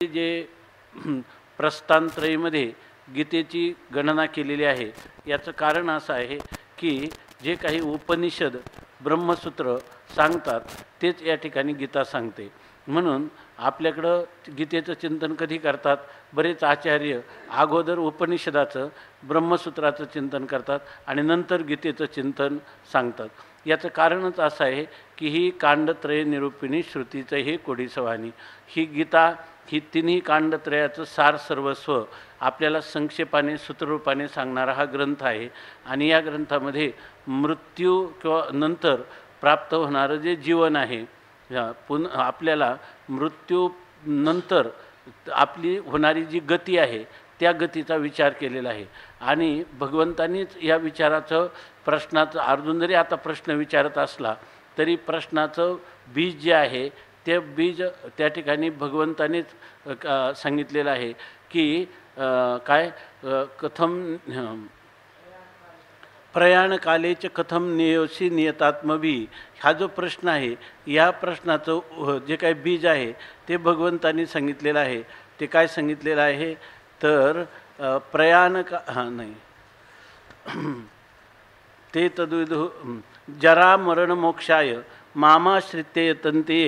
जे प्रस्थानत्रयीमध्ये गीतेची गणना केलेली आहे, याचं कारण असं आहे की जे काही उपनिषद ब्रह्मसूत्र सांगतात तेच या ठिकाणी गीता सांगते. म्हणून आपल्याकडं गीतेचं चिंतन कधी करतात? बरेच आचार्य अगोदर उपनिषदाचं ब्रह्मसूत्राचं चिंतन करतात आणि नंतर गीतेचं चिंतन सांगतात. याचं कारणच असं आहे की ही कांडत्रय निरूपिणी श्रुतीचं हे कोडीसवानी. ही गीता ही तिन्ही कांडत्रयाचं सार सर्वस्व आपल्याला संक्षेपाने सूत्ररूपाने सांगणारा हा ग्रंथ आहे. आणि या ग्रंथामध्ये मृत्यू किंवा नंतर प्राप्त होणारं जे जीवन आहे, आपल्याला मृत्यूनंतर आपली होणारी जी गती आहे त्या गतीचा विचार केलेला आहे. आणि भगवंतांनीच या विचाराचं प्रश्नाचं अर्जुन जरी आता प्रश्न विचारत असला तरी प्रश्नाचं बीज जे आहे ते बीज त्या ठिकाणी भगवंतानीच सांगितलेलं आहे की काय कथम प्रयाणकालेच कथम नियोशी नियतात्मभी. हा जो प्रश्न आहे या प्रश्नाचं जे काही बीज आहे ते भगवंतांनी सांगितलेलं आहे. ते काय सांगितलेलं आहे तर नाही ते तद्विदु जरा मरण मोक्षाय मामाश्रिते यतन्ते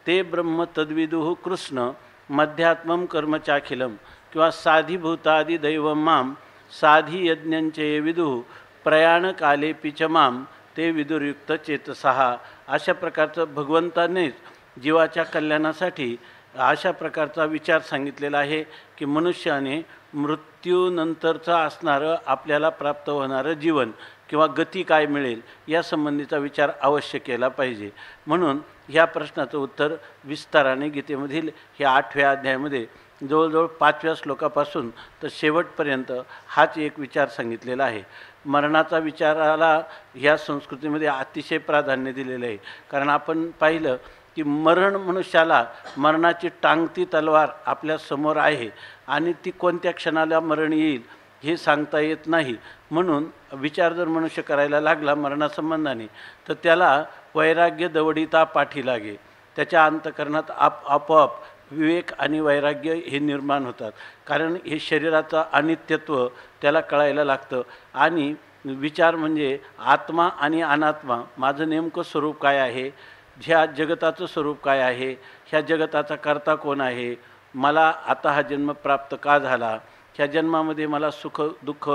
ते ब्रह्म तद्विदुः कृष्ण मध्यात्मं कर्मचाखिलम किंवा साधिभूतादि दैवं माम साधी यज्ञंचे विदुः प्रयाणकालेपि च माम ते विदुर्युक्त चेतसहा. अशा प्रकारचं भगवंतानेच जीवाच्या कल्याणासाठी अशा प्रकारचा विचार सांगितलेला आहे की मनुष्याने मृत्यूनंतरचं असणारं आपल्याला प्राप्त होणारं जीवन किंवा गती काय मिळेल या संबंधीचा विचार अवश्य केला पाहिजे. म्हणून ह्या प्रश्नाचं उत्तर विस्ताराने गीतेमधील ह्या 8व्या अध्यायामध्ये जवळजवळ 5व्या श्लोकापासून तर शेवटपर्यंत हाच एक विचार सांगितलेला आहे. मरणाचा विचाराला ह्या संस्कृतीमध्ये अतिशय प्राधान्य दिलेलं आहे. कारण आपण पाहिलं की मरण मनुष्याला मरणाची टांगती तलवार आपल्या समोर आहे आणि ती कोणत्या क्षणाला मरण येईल हे सांगता येत नाही. म्हणून विचार जर मनुष्य करायला लागला मरणासंबंधाने तर त्याला वैराग्य दवडिता पाठी लागे. त्याच्या अंतःकरणात आपोआप विवेक आणि वैराग्य हे निर्माण होतात. कारण हे शरीराचं अनित्यत्व त्याला कळायला लागतं. आणि विचार म्हणजे आत्मा आणि अनात्मा, माझं नेमकं स्वरूप काय आहे, ह्या जगताचं स्वरूप काय आहे, ह्या जगताचा कर्ता कोण आहे, मला आता हा जन्म प्राप्त का झाला, ह्या जन्मामध्ये मला सुख दुःख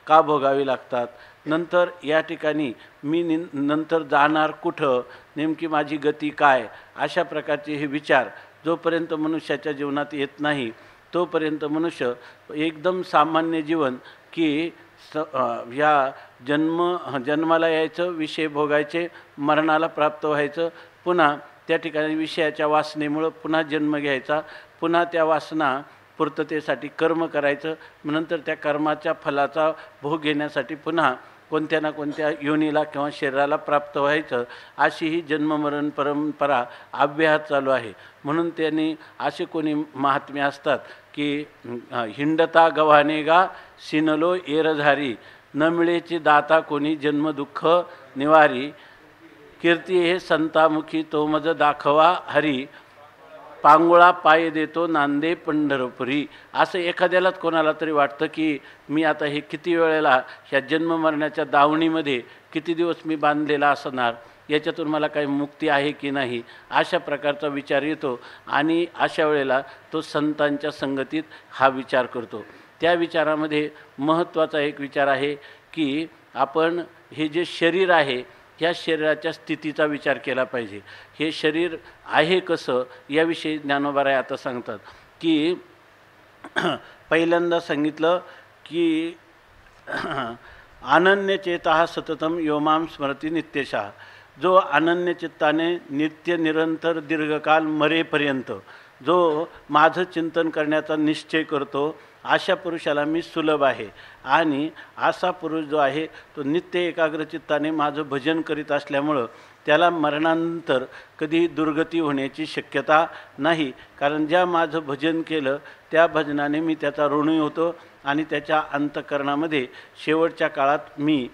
का भोगावी लागतात, नंतर या ठिकाणी मी नंतर जाणार कुठं, नेमकी माझी गती काय. अशा प्रकारचे हे विचार जोपर्यंत मनुष्याच्या जीवनात येत नाही तोपर्यंत मनुष्य एकदम सामान्य जीवन की या जन्माला यायचं, विषय भोगायचे, मरणाला प्राप्त व्हायचं, पुन्हा त्या ठिकाणी विषयाच्या वासनेमुळं पुन्हा जन्म घ्यायचा, पुन्हा त्या वासना पूर्ततेसाठी कर्म करायचं, नंतर त्या कर्माच्या फलाचा भोग घेण्यासाठी पुन्हा कोणत्या ना कोणत्या योनीला किंवा शरीराला प्राप्त व्हायचं, अशी ही जन्ममरण परंपरा अव्याहत चालू आहे. म्हणून त्यांनी असे कोणी महात्मे असतात की हिंडता गव्हाणे गा सिनलो एरझारी न मिळेची दाता कोणी जन्मदुःख निवारी कीर्ती हे संतामुखी तो मज दाखवा हरी पांगुळा पाय देतो नांदे पंढरपुरी. असं एखाद्यालाच कोणाला तरी वाटतं की मी आता हे किती वेळेला ह्या जन्म मरण्याच्या दावणीमध्ये किती दिवस मी बांधलेला असणार, याच्यातून मला काही मुक्ती आहे की नाही, अशा प्रकारचा विचार येतो. आणि अशा वेळेला तो संतांच्या संगतीत हा विचार करतो. त्या विचारामध्ये महत्त्वाचा एक विचार आहे की आपण हे जे शरीर आहे ह्या शरीराच्या स्थितीचा विचार केला पाहिजे. हे शरीर आहे कसं याविषयी ज्ञानोबाराय आता सांगतात की पहिल्यांदा सांगितलं की अनन्यचेतः सततम योमाम स्मरती नित्यशः. जो अनन्यचित्ताने नित्य निरंतर दीर्घकाल मरेपर्यंत जो माझं चिंतन करण्याचा निश्चय करतो अशा पुरुषाला मी सुलभ आहे. आणि असा पुरुष जो आहे तो नित्य एकाग्रचित्ताने माझं भजन करीत असल्यामुळं त्याला मरणानंतर कधी दुर्गती होण्याची शक्यता नाही. कारण ज्या माझं भजन केलं त्या भजनाने मी त्याचा ऋणी होतो आणि त्याच्या अंतःकरणामध्ये शेवटच्या काळात मी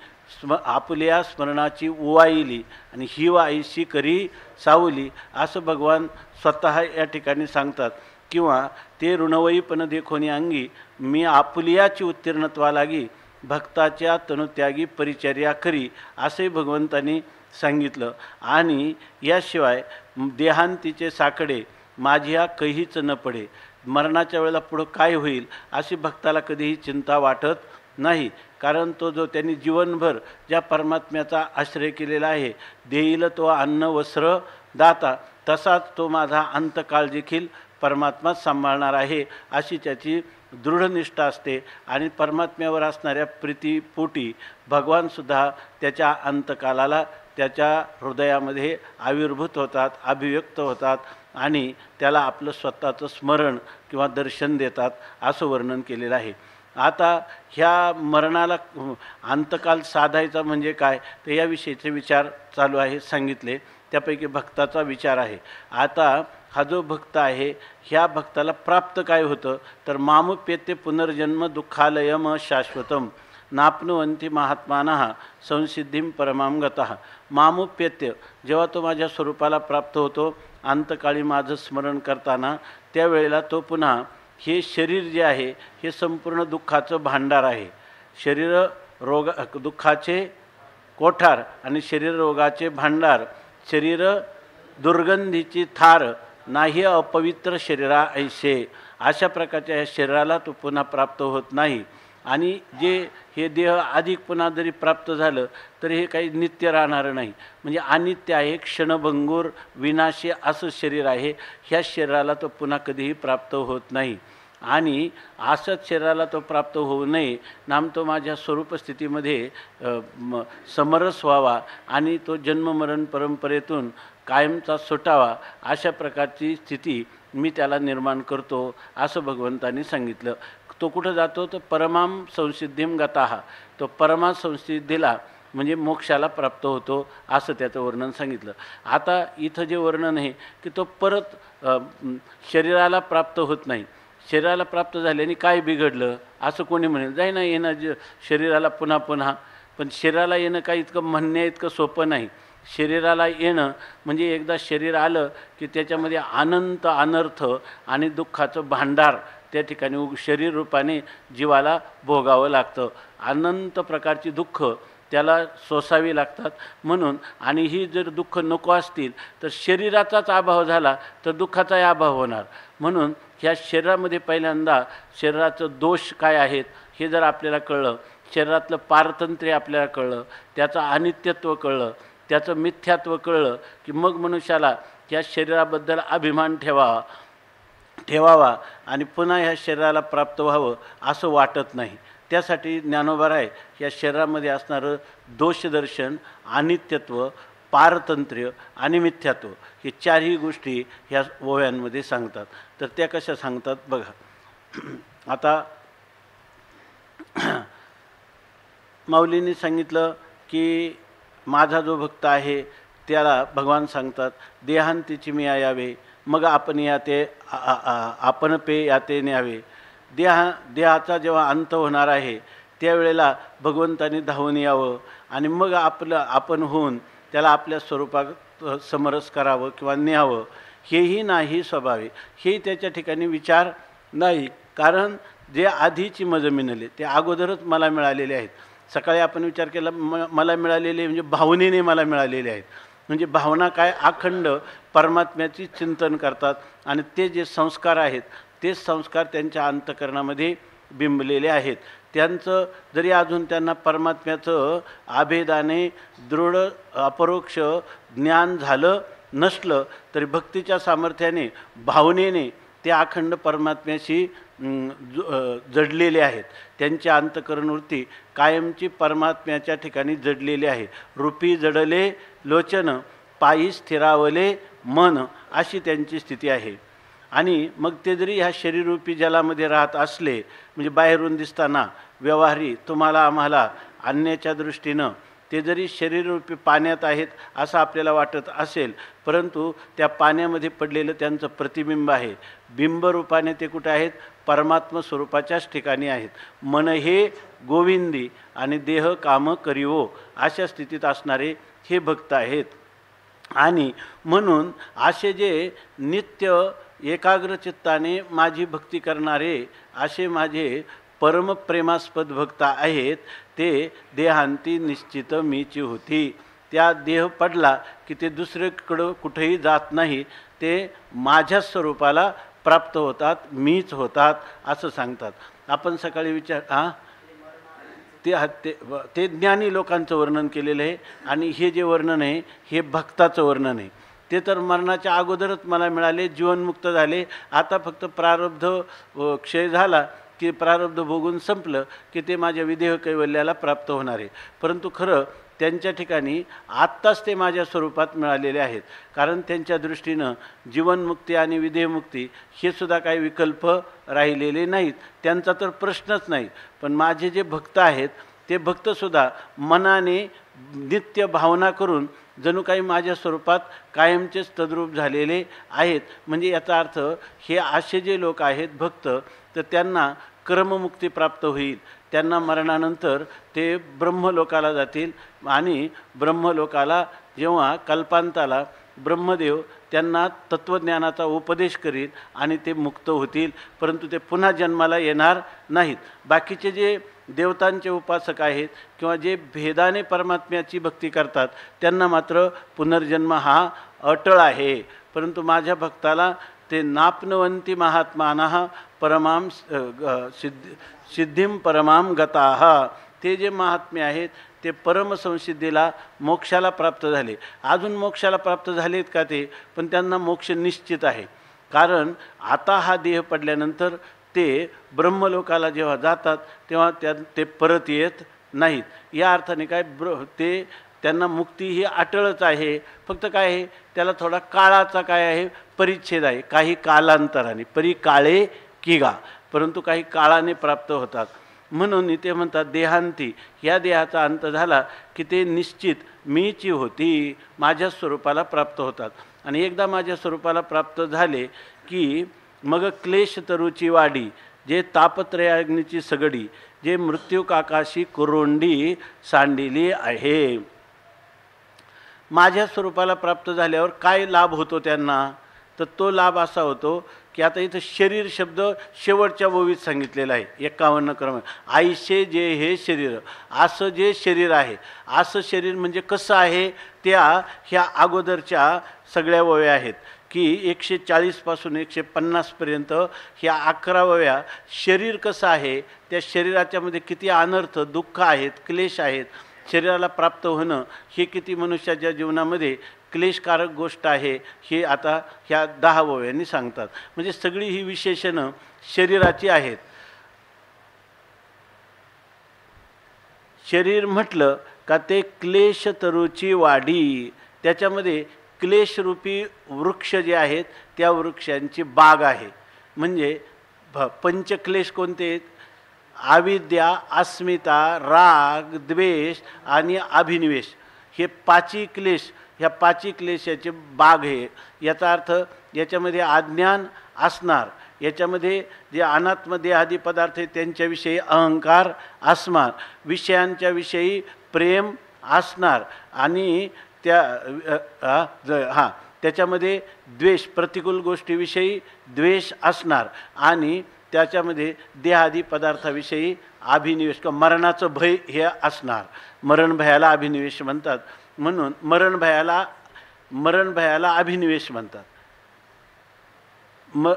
आपुल्या स्मरणाची उवाईली आणि ही वाईशी करी सावली असं भगवान स्वतः या ठिकाणी सांगतात. किंवा ते ऋणवईपण देखोनी अंगी मी आपुलियाची उत्तीर्णत्वा लागी भक्ताच्या तनुत्यागी परिचर्या करी असे भगवंतांनी सांगितलं. आणि याशिवाय देहांतीचे साकडे माझ्या कहीच न पडे, मरणाच्या वेळेला पुढं काय होईल अशी भक्ताला कधीही चिंता वाटत नाही. कारण तो जो त्यांनी जीवनभर ज्या परमात्म्याचा आश्रय केलेला आहे, देईल तो अन्न वस्त्र दाता, तसाच तो माझा अंतकाळ देखील परमात्माच सांभाळणार आहे अशी त्याची दृढनिष्ठा असते. आणि परमात्म्यावर असणाऱ्या प्रीतीपोटी भगवानसुद्धा त्याच्या अंतकालाला त्याच्या हृदयामध्ये आविर्भूत होतात, अभिव्यक्त होतात आणि त्याला आपलं स्वतःचं स्मरण किंवा दर्शन देतात असं वर्णन केलेलं आहे. आता ह्या मरणाला अंतकाल साधायचा म्हणजे काय, तर याविषयीचे विचार चालू आहे, सांगितले. त्यापैकी भक्ताचा विचार आहे. आता हा जो भक्त आहे ह्या भक्ताला प्राप्त काय होतं, तर मामुप्यते पुनर्जन्म दुःखालयम शाश्वतम नाप्नुवंती महात्मानः संसिद्धीं परमां गतः. मामुप्यत्य, जेव्हा तो माझ्या स्वरूपाला प्राप्त होतो अंतकाळी माझं स्मरण करताना, त्यावेळेला तो पुन्हा हे शरीर जे आहे हे संपूर्ण दुःखाचं भांडार आहे. शरीर रोग दुःखाचे कोठार आणि शरीर रोगाचे भांडार, शरीर दुर्गंधीची थार, नाही अपवित्र शरीरा ऐसे, अशा प्रकारच्या या शरीराला तो पुन्हा प्राप्त होत नाही. आणि जे हे देह अधिक पुन्हा जरी प्राप्त झालं तरी हे काही नित्य राहणारं नाही, म्हणजे अनित्य आहे, क्षणभंगूर विनाशी असं शरीर आहे. ह्या शरीराला तो पुन्हा कधीही प्राप्त होत नाही. आणि असंच शरीराला तो प्राप्त होऊ नये, नाम तो माझ्या स्वरूप स्थितीमध्ये समरस व्हावा आणि तो जन्ममरण परंपरेतून कायमचा सुटावा, अशा प्रकारची स्थिती मी त्याला निर्माण करतो असं भगवंतांनी सांगितलं. तो कुठं जातो, तर परमाम संसिद्धीम गताः, तो परमा संसिद्धीला म्हणजे मोक्षाला प्राप्त होतो असं त्याचं वर्णन सांगितलं. आता इथं जे वर्णन आहे की तो परत शरीराला प्राप्त होत नाही. शरीराला प्राप्त झाल्याने काय बिघडलं असं कोणी म्हणेल, जाई ना येणं शरीराला पुन्हा पुन्हा, पण शरीराला येणं काही इतकं म्हणण्या इतकं सोपं नाही. शरीराला येणं म्हणजे एकदा शरीर आलं की त्याच्यामध्ये अनंत अनर्थ आणि दुःखाचं भांडार त्या ठिकाणी शरीर रूपाने जीवाला भोगावं लागतं. अनंत प्रकारची दुःख त्याला सोसावी लागतात. म्हणून आणि ही जर दुःख नको असतील तर शरीराचाच अभाव झाला तर दुःखाचाही अभाव होणार. म्हणून ह्या शरीरामध्ये पहिल्यांदा शरीराचं दोष काय आहेत हे जर आपल्याला कळलं, शरीरातलं पारतंत्र्य आपल्याला कळलं, त्याचं अनित्यत्व कळलं, त्याचं मिथ्यात्व कळलं की मग मनुष्याला या शरीराबद्दल अभिमान ठेवावा आणि पुन्हा ह्या शरीराला प्राप्त व्हावं असं वाटत नाही. त्यासाठी ज्ञानोबराय या शरीरामध्ये असणारं दोषदर्शन, अनित्यत्व, पारतंत्र्य आणि मिथ्यात्व हे चारही गोष्टी ह्या ओव्यांमध्ये सांगतात. तर त्या कशा सांगतात बघा. आता माऊलींनी सांगितलं की माझा जो भक्त आहे त्याला भगवान सांगतात देहांतीची मी यावे, मग आपण याते आपण पे याते न्यावे. देहाचा जेव्हा अंत होणार आहे त्यावेळेला भगवंतांनी धावून यावं आणि मग आपण होऊन त्याला आपल्या स्वरूपात समरस करावं किंवा न्यावं, हेही नाही स्वभावे. हेही त्याच्या ठिकाणी विचार नाही. कारण जे आधीची मज मिळाले ते अगोदरच मला मिळालेले आहेत. सकाळी आपण विचार केला मला मिळालेले म्हणजे भावनेने मला मिळालेले आहेत. म्हणजे भावना काय, अखंड परमात्म्याची चिंतन करतात आणि ते जे संस्कार आहेत तेच संस्कार त्यांच्या अंतःकरणामध्ये बिंबलेले आहेत. त्यांचं जरी अजून त्यांना परमात्म्याचं अभेदाने दृढ अपरोक्ष ज्ञान झालं नसलं तरी भक्तीच्या सामर्थ्याने भावनेने ते अखंड परमात्म्याशी जडलेले आहेत. त्यांच्या अंतःकरणवृत्ती कायमची परमात्म्याच्या ठिकाणी जडलेली आहे. रूपी जडले लोचन पायी स्थिरावले मन, अशी त्यांची स्थिती आहे. आणि मग ते जरी ह्या शरीररूपी जलामध्ये राहत असले म्हणजे बाहेरून दिसताना व्यवहारी तुम्हाला आम्हाला आणण्याच्या दृष्टीनं ते जरी शरीररूपी पाण्यात आहेत असं आपल्याला वाटत असेल, परंतु त्या पाण्यामध्ये पडलेलं त्यांचं प्रतिबिंब आहे. बिंबरूपाने ते कुठे आहेत, परमात्म स्वरूपाच्याच ठिकाणी आहेत. मन हे गोविंदी आणि देह काम करीवो, अशा स्थितीत असणारे हे भक्त आहेत. आणि म्हणून असे जे नित्य एकाग्र चित्ताने माझी भक्ती करणारे असे माझे परमप्रेमास्पद भक्त आहेत, ते देहांती निश्चित मीची होती. त्या देह पडला की ते दुसरीकडं कुठेही जात नाही, ते माझ्या स्वरूपाला प्राप्त होतात, मीच होतात असं सांगतात. आपण सकाळी ते ज्ञानी लोकांचं वर्णन केलेलं आहे आणि हे जे वर्णन आहे हे भक्ताचं वर्णन आहे. ते तर मरणाच्या अगोदरच मला मिळाले, जीवनमुक्त झाले. आता फक्त प्रारब्ध क्षय झाला की प्रारब्ध भोगून संपलं की ते माझ्या विदेह कैवल्याला प्राप्त होणार आहे. परंतु खरं त्यांच्या ठिकाणी आत्ताच ते माझ्या स्वरूपात मिळालेले आहेत, कारण त्यांच्या दृष्टीनं जीवनमुक्ती आणि विदेहमुक्ती हे सुद्धा काही विकल्प राहिलेले नाहीत, त्यांचा तर प्रश्नच नाही. पण माझे जे भक्त आहेत ते भक्तसुद्धा मनाने नित्य भावना करून जणू काही माझ्या स्वरूपात कायमचेच तद्रूप झालेले आहेत. म्हणजे याचा अर्थ हे असे जे लोक आहेत भक्त, तर त्यांना क्रममुक्ती प्राप्त होईल. त्यांना मरणानंतर ते ब्रह्मलोकाला जातील आणि ब्रह्मलोकाला जेव्हा कल्पांताला ब्रह्मदेव त्यांना तत्त्वज्ञानाचा उपदेश करील आणि ते मुक्त होतील, परंतु ते पुन्हा जन्माला येणार नाहीत. बाकीचे जे देवतांचे उपासक आहेत किंवा जे भेदाने परमात्म्याची भक्ती करतात त्यांना मात्र पुनर्जन्म हा अटळ आहे. परंतु माझ्या भक्ताला ते नापनवंती महात्मानः परमाम सिद्धिं परमाम गताः, ते जे महात्मे आहेत ते परमसंसिद्धीला मोक्षाला प्राप्त झाले. अजून मोक्षाला प्राप्त झालेत का ते, पण त्यांना मोक्ष निश्चित आहे. कारण आता हा देह पडल्यानंतर ते ब्रह्मलोकाला जेव्हा जातात तेव्हा ते परत येत नाहीत. या अर्थाने काय ते त्यांना मुक्ती ही अटळच आहे. फक्त काय आहे, त्याला थोडा काळाचा काय आहे परिच्छेद आहे. काही कालांतराने परिकाळे किगा, परंतु काही काळाने प्राप्त होतात. म्हणून इथे म्हणतात देहांती, या देहाचा अंत झाला की ते निश्चित मीची होती, माझ्या स्वरूपाला प्राप्त होतात. आणि एकदा माझ्या स्वरूपाला प्राप्त झाले की मग क्लेश तरुची वाडी, जे तापत्रयाग्नीची सगडी, जे मृत्यू काकाशी कुरोंडी सांडिली आहे. माझ्या स्वरूपाला प्राप्त झाल्यावर काय लाभ होतो त्यांना, तर तो लाभ असा होतो की आता इथं शरीर शब्द शेवटच्या ओवीत सांगितलेला आहे 51 क्रम. आईशे जे हे शरीर, असं जे शरीर आहे, असं शरीर म्हणजे कसं आहे, त्या ह्या अगोदरच्या सगळ्या ओव्या आहेत की 140 पासून 150 पर्यंत ह्या 11 ओव्या शरीर कसं आहे, त्या शरीराच्यामध्ये किती अनर्थ दुःख आहेत, क्लेश आहेत, शरीराला प्राप्त होणं हे किती मनुष्याच्या जीवनामध्ये क्लेशकारक गोष्ट आहे, हे आता ह्या 10 ओव्यांनी सांगतात. म्हणजे सगळी ही विशेषणं शरीराची आहेत. शरीर म्हटलं का ते क्लेश तरुची वाढी, त्याच्यामध्ये क्लेशरूपी वृक्ष जे आहेत त्या वृक्षांची बाग आहे. म्हणजे पंचक्लेश कोणते आहेत, अविद्या, अस्मिता, राग, द्वेष आणि अभिनिवेश, हे 5 क्लेश, ह्या 5 क्लेशाचे बाग आहे. याचा अर्थ याच्यामध्ये अज्ञान असणार, याच्यामध्ये जे अनात्मदेहादी पदार्थ आहेत त्यांच्याविषयी अहंकार असणार, विषयांच्या विषयी प्रेम असणार आणि त्याच्यामध्ये द्वेष, प्रतिकूल गोष्टीविषयी द्वेष असणार आणि त्याच्यामध्ये देहादी पदार्थाविषयी अभिनिवेश किंवा मरणाचं भय हे असणार. मरण भयाला अभिनिवेश म्हणतात. म्हणून मरण भयाला अभिनिवेश म्हणतात,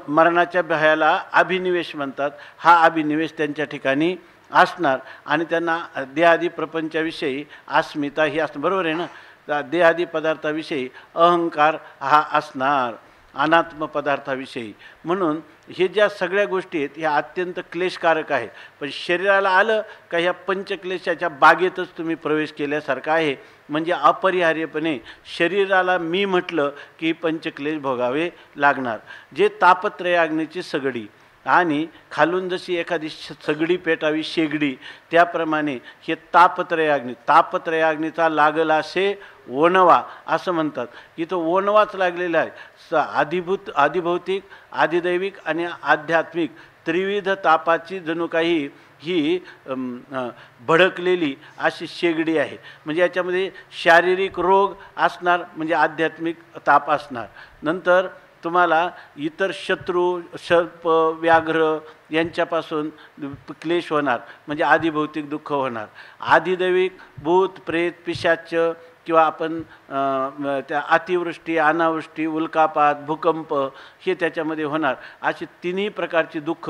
मरणाच्या भयाला अभिनिवेश म्हणतात. हा अभिनिवेश त्यांच्या ठिकाणी असणार आणि त्यांना देहादी प्रपंचाविषयी अस्मिता ही असणार, बरोबर आहे ना. देहादी पदार्थाविषयी अहंकार हा असणार, अनात्म पदार्थाविषयी. म्हणून हे ज्या सगळ्या गोष्टी आहेत ह्या अत्यंत क्लेशकारक आहेत. पण शरीराला आलं का ह्या पंचक्लेशाच्या बागेतच तुम्ही प्रवेश केल्यासारखं आहे. म्हणजे अपरिहार्यपणे शरीराला मी म्हटलं की पंचक्लेश भोगावे लागणार. जे तापत्रयाग्नीची सगडी, आणि खालून जशी एखादी सगडी पेटावी शेगडी, त्याप्रमाणे हे तापत्रयाग्नी, तापत्रयाग्नीचा लागला असे ओणवा असं म्हणतात. इथं ओणवाच लागलेला आहे. आदिभौतिक, आदिदैविक आणि आध्यात्मिक त्रिविध तापाची जणू काही ही भडकलेली अशी शेगडी आहे. म्हणजे याच्यामध्ये शारीरिक रोग असणार, म्हणजे आध्यात्मिक ताप असणार. नंतर तुम्हाला इतर शत्रू, सर्प, व्याघ्र यांच्यापासून क्लेश होणार, म्हणजे आदिभौतिक दुःख होणार. आदिदैविक भूत, प्रेत, पिशाच किंवा आपण त्या अतिवृष्टी, अनावृष्टी, उल्कापात, भूकंप हे त्याच्यामध्ये होणार. अशी तिन्ही प्रकारची दुःख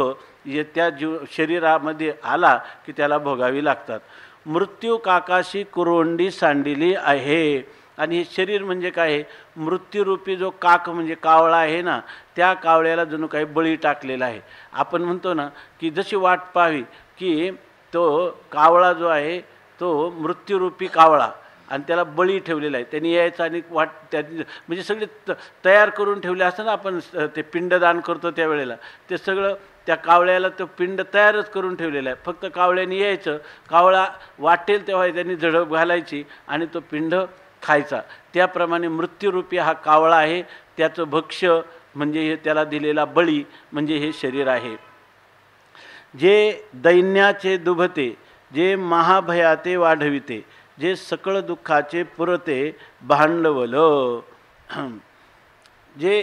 त्या शरीरामध्ये आला की त्याला भोगावी लागतात. मृत्यू काकाशी कुरोंडी सांडिली आहे. आणि हे शरीर म्हणजे काय आहे? मृत्यूरूपी जो काक म्हणजे कावळा आहे ना, त्या कावळ्याला जणू काही बळी टाकलेला आहे. आपण म्हणतो ना की जशी वाट पाहावी की तो कावळा जो आहे तो मृत्यूरूपी कावळा, आणि त्याला बळी ठेवलेला आहे. त्यांनी यायचं आणि वाट त्याची म्हणजे सगळे तयार करून ठेवले असतं ना, आपण ते पिंडदान करतो त्यावेळेला, ते सगळं त्या कावळ्याला तो पिंड तयारच करून ठेवलेला आहे. फक्त कावळ्याने यायचं, कावळा वाटेल तेव्हा त्यांनी झडप घालायची आणि तो पिंड खायचा. त्याप्रमाणे मृत्यूरूपी हा कावळा आहे, त्याचं भक्ष्य म्हणजे हे त्याला दिलेला बळी म्हणजे हे शरीर आहे. जे दैन्याचे दुभते, जे महाभयाते वाढविते, जे सकळ दुःखाचे पुरते भांडवल. जे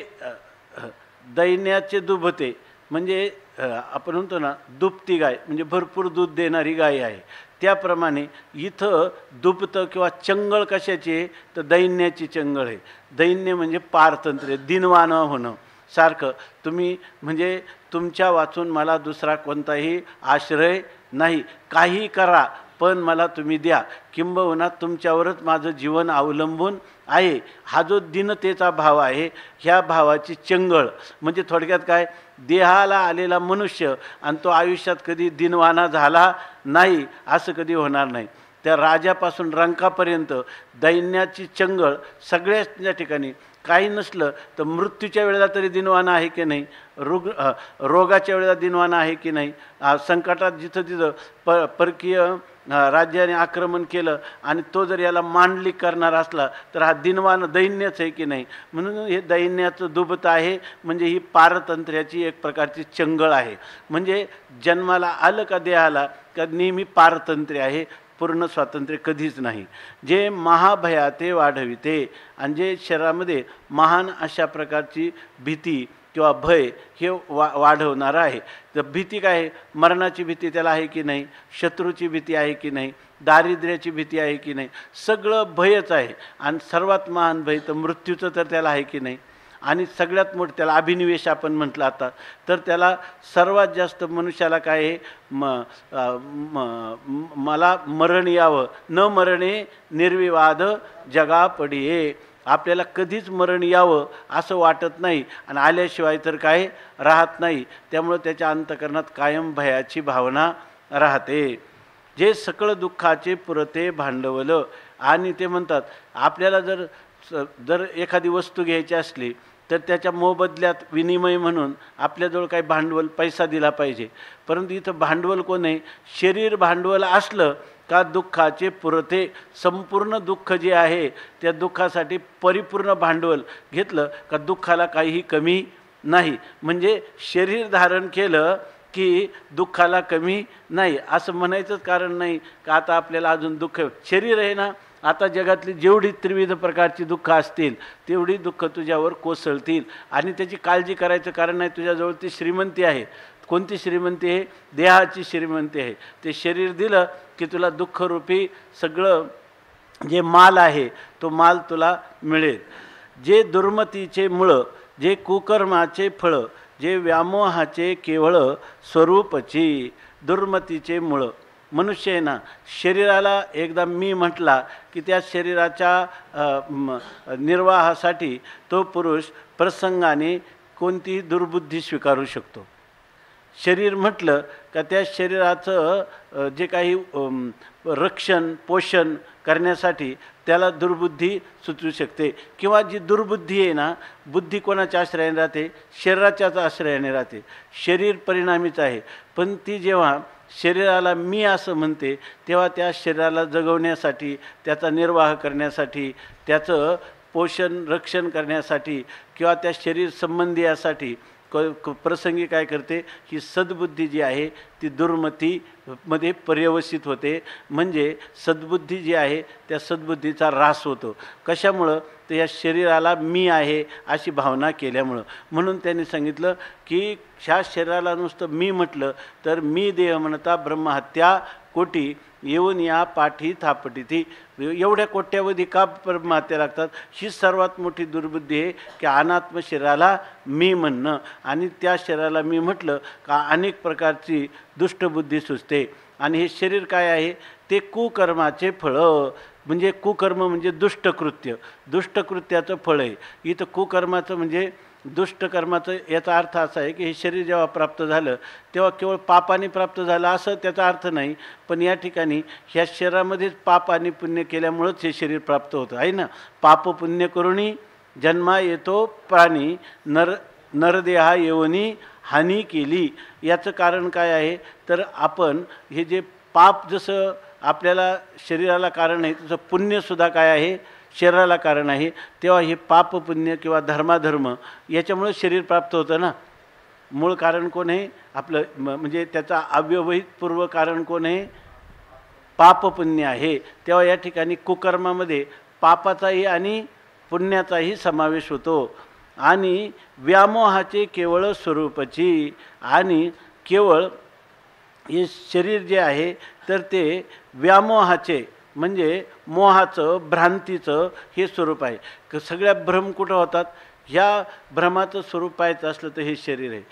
दैन्याचे दुभते म्हणजे आपण म्हणतो ना दुभती गाय, म्हणजे भरपूर दूध देणारी गाय आहे. त्याप्रमाणे इथं दुभतं किंवा चंगळ कशाची आहे? तर दैन्याची चंगळ आहे. दैन्य म्हणजे पारतंत्र्य, दिनवानं होणं. सारखं तुम्ही म्हणजे तुमच्या वाचून मला दुसरा कोणताही आश्रय नाही, काही करा पण मला तुम्ही द्या, किंबहुना तुमच्यावरच माझं जीवन अवलंबून आहे. हा जो दीनतेचा भाव आहे, ह्या भावाची चंगळ म्हणजे थोडक्यात काय? देहाला आलेला मनुष्य आणि तो आयुष्यात कधी दिनवाना झाला नाही असं कधी होणार नाही. त्या राजापासून रंकापर्यंत दैन्याची चंगळ सगळ्याच ठिकाणी. काही नसलं तर मृत्यूच्या वेळेला तरी दिनवाना आहे की नाही, रोगाच्या वेळेला दिनवाना आहे की नाही, संकटात जिथं तिथं परकीय राज्याने आक्रमण केलं आणि तो जर याला मांडलिक करणार असला तर हा दिनवान दैन्यच आहे की नाही. म्हणून हे दैन्याचं दुभत आहे, म्हणजे ही पारतंत्र्याची एक प्रकारची चंगळ आहे. म्हणजे जन्माला आलं का देहाला का नेहमी पारतंत्र्य आहे, पूर्ण स्वातंत्र्य कधीच नाही. जे महाभयाते वाढविते, आणि जे शरीरामध्ये महान अशा प्रकारची भीती किंवा भय हे वाढवणारं आहे. तर भीती काय आहे? मरणाची भीती त्याला आहे की नाही, शत्रूची भीती आहे की नाही, दारिद्र्याची भीती आहे की नाही, सगळं भयच आहे. आणि सर्वात महान भय तर मृत्यूचं तर त्याला आहे की नाही. आणि सगळ्यात मोठं त्याला अभिनिवेश आपण म्हटलं आता, तर त्याला सर्वात जास्त मनुष्याला काय आहे? मला मरण यावं, न मरणे निर्विवाद जगा पडिये. आपल्याला कधीच मरण यावं असं वाटत नाही, आणि आल्याशिवाय तर काय राहत नाही. त्यामुळं त्याच्या अंतःकरणात कायम भयाची भावना राहते. जे सकळ दुःखाचे पुरते भांडवल. आणि ते म्हणतात आपल्याला जर एखादी वस्तू घ्यायची असली तर त्याच्या मोबदल्यात विनिमय म्हणून आपल्याजवळ काही भांडवल पैसा दिला पाहिजे. परंतु इथं भांडवल कोण आहे? शरीर भांडवल असलं का दुःखाचे पुरते, संपूर्ण दुःख जे आहे त्या दुःखासाठी परिपूर्ण भांडवल घेतलं का दुःखाला काहीही कमी नाही. म्हणजे शरीर धारण केलं की दुःखाला कमी नाही असं म्हणायचंच कारण नाही का आता आपल्याला अजून दुःख शरीर आहे ना. आता जगातली जेवढी त्रिविध प्रकारची दुःख असतील तेवढी दुःख तुझ्यावर कोसळतील, आणि त्याची काळजी करायचं कारण नाही. तुझ्याजवळ ती श्रीमंती आहे. कोणती श्रीमंती आहे? देहाची श्रीमंती आहे. ते शरीर दिलं की तुला दुःखरूपी सगळं जे माल आहे तो माल तुला मिळेल. जे दुर्मतीचे मुळं, जे कुकर्माचे फळं, जे व्यामोहाचे केवळ स्वरूपची. दुर्मतीचे मुळं मनुष्य आहे ना, शरीराला एकदा मी म्हटला की त्या शरीराच्या निर्वाहासाठी तो पुरुष प्रसंगाने कोणतीही दुर्बुद्धी स्वीकारू शकतो. शरीर म्हटलं का त्या शरीराचं जे काही रक्षण पोषण करण्यासाठी त्याला दुर्बुद्धी सुचू शकते. किंवा जी दुर्बुद्धी आहे ना, बुद्धी कोणाच्या आश्रयाने राहते? शरीराच्याच आश्रयाने राहते. शरीर परिणामीच आहे, पण ती जेव्हा शरीराला मी असं म्हणते तेव्हा त्या शरीराला जगवण्यासाठी, त्याचा निर्वाह करण्यासाठी, त्याचं पोषण रक्षण करण्यासाठी किंवा त्या शरीर संबंधी यासाठी प्रसंगी काय करते? ही सद्बुद्धी जी आहे ती दुर्मतीमध्ये पर्यवसित होते. म्हणजे सद्बुद्धी जी आहे त्या सद्बुद्धीचा ऱ्हास होतो. कशामुळं? तर या शरीराला मी आहे अशी भावना केल्यामुळं. म्हणून त्यांनी सांगितलं की ह्या शरीराला नुसतं मी म्हटलं तर मी देह म्हणता ब्रह्महत्या कोटी येऊन या पाठी थापटी ती. एवढ्या कोट्यावधी का ब्रह्महत्या लागतात? ही सर्वात मोठी दुर्बुद्धी आहे की अनात्म शरीराला मी म्हणणं, आणि त्या शरीराला मी म्हटलं का अनेक प्रकारची दुष्टबुद्धी सुचते. आणि हे शरीर काय आहे? ते कुकर्माचे फळं, म्हणजे कुकर्म म्हणजे दुष्टकृत्य, दुष्टकृत्याचं फळ आहे. इथं कुकर्माचं म्हणजे दुष्टकर्माचं याचा अर्थ असा आहे की हे शरीर जेव्हा प्राप्त झालं तेव्हा केवळ पापाने प्राप्त झालं असं त्याचा अर्थ नाही. पण या ठिकाणी ह्या शरीरामध्येच पाप आणि पुण्य केल्यामुळंच हे शरीर प्राप्त होतं आहे ना. पाप पुण्य करुणी जन्मा येतो प्राणी, नरदेहा येऊनी हानी केली. याचं कारण काय आहे? तर आपण हे जे पाप जसं आपल्याला शरीराला कारण आहे तसं पुण्यसुद्धा काय आहे? शरीराला कारण आहे. तेव्हा हे पाप पुण्य किंवा धर्माधर्म याच्यामुळे शरीर प्राप्त होतं ना. मूळ कारण कोण आहे? आपलं म्हणजे त्याचा अव्यवहित पूर्व कारण कोण आहे? पाप पुण्य आहे. तेव्हा या ठिकाणी कुकर्मामध्ये पापाचाही आणि पुण्याचाही समावेश होतो. आणि व्यामोहाचे केवळ स्वरूपाची, आणि केवळ हे शरीर जे आहे तर ते व्यामोहाचे म्हणजे मोहाचं भ्रांतीचं हे स्वरूप आहे. सगळ्या भ्रम कुठं होतात? ह्या भ्रमाचं स्वरूप पाहायचं असलं तर हे शरीर आहे.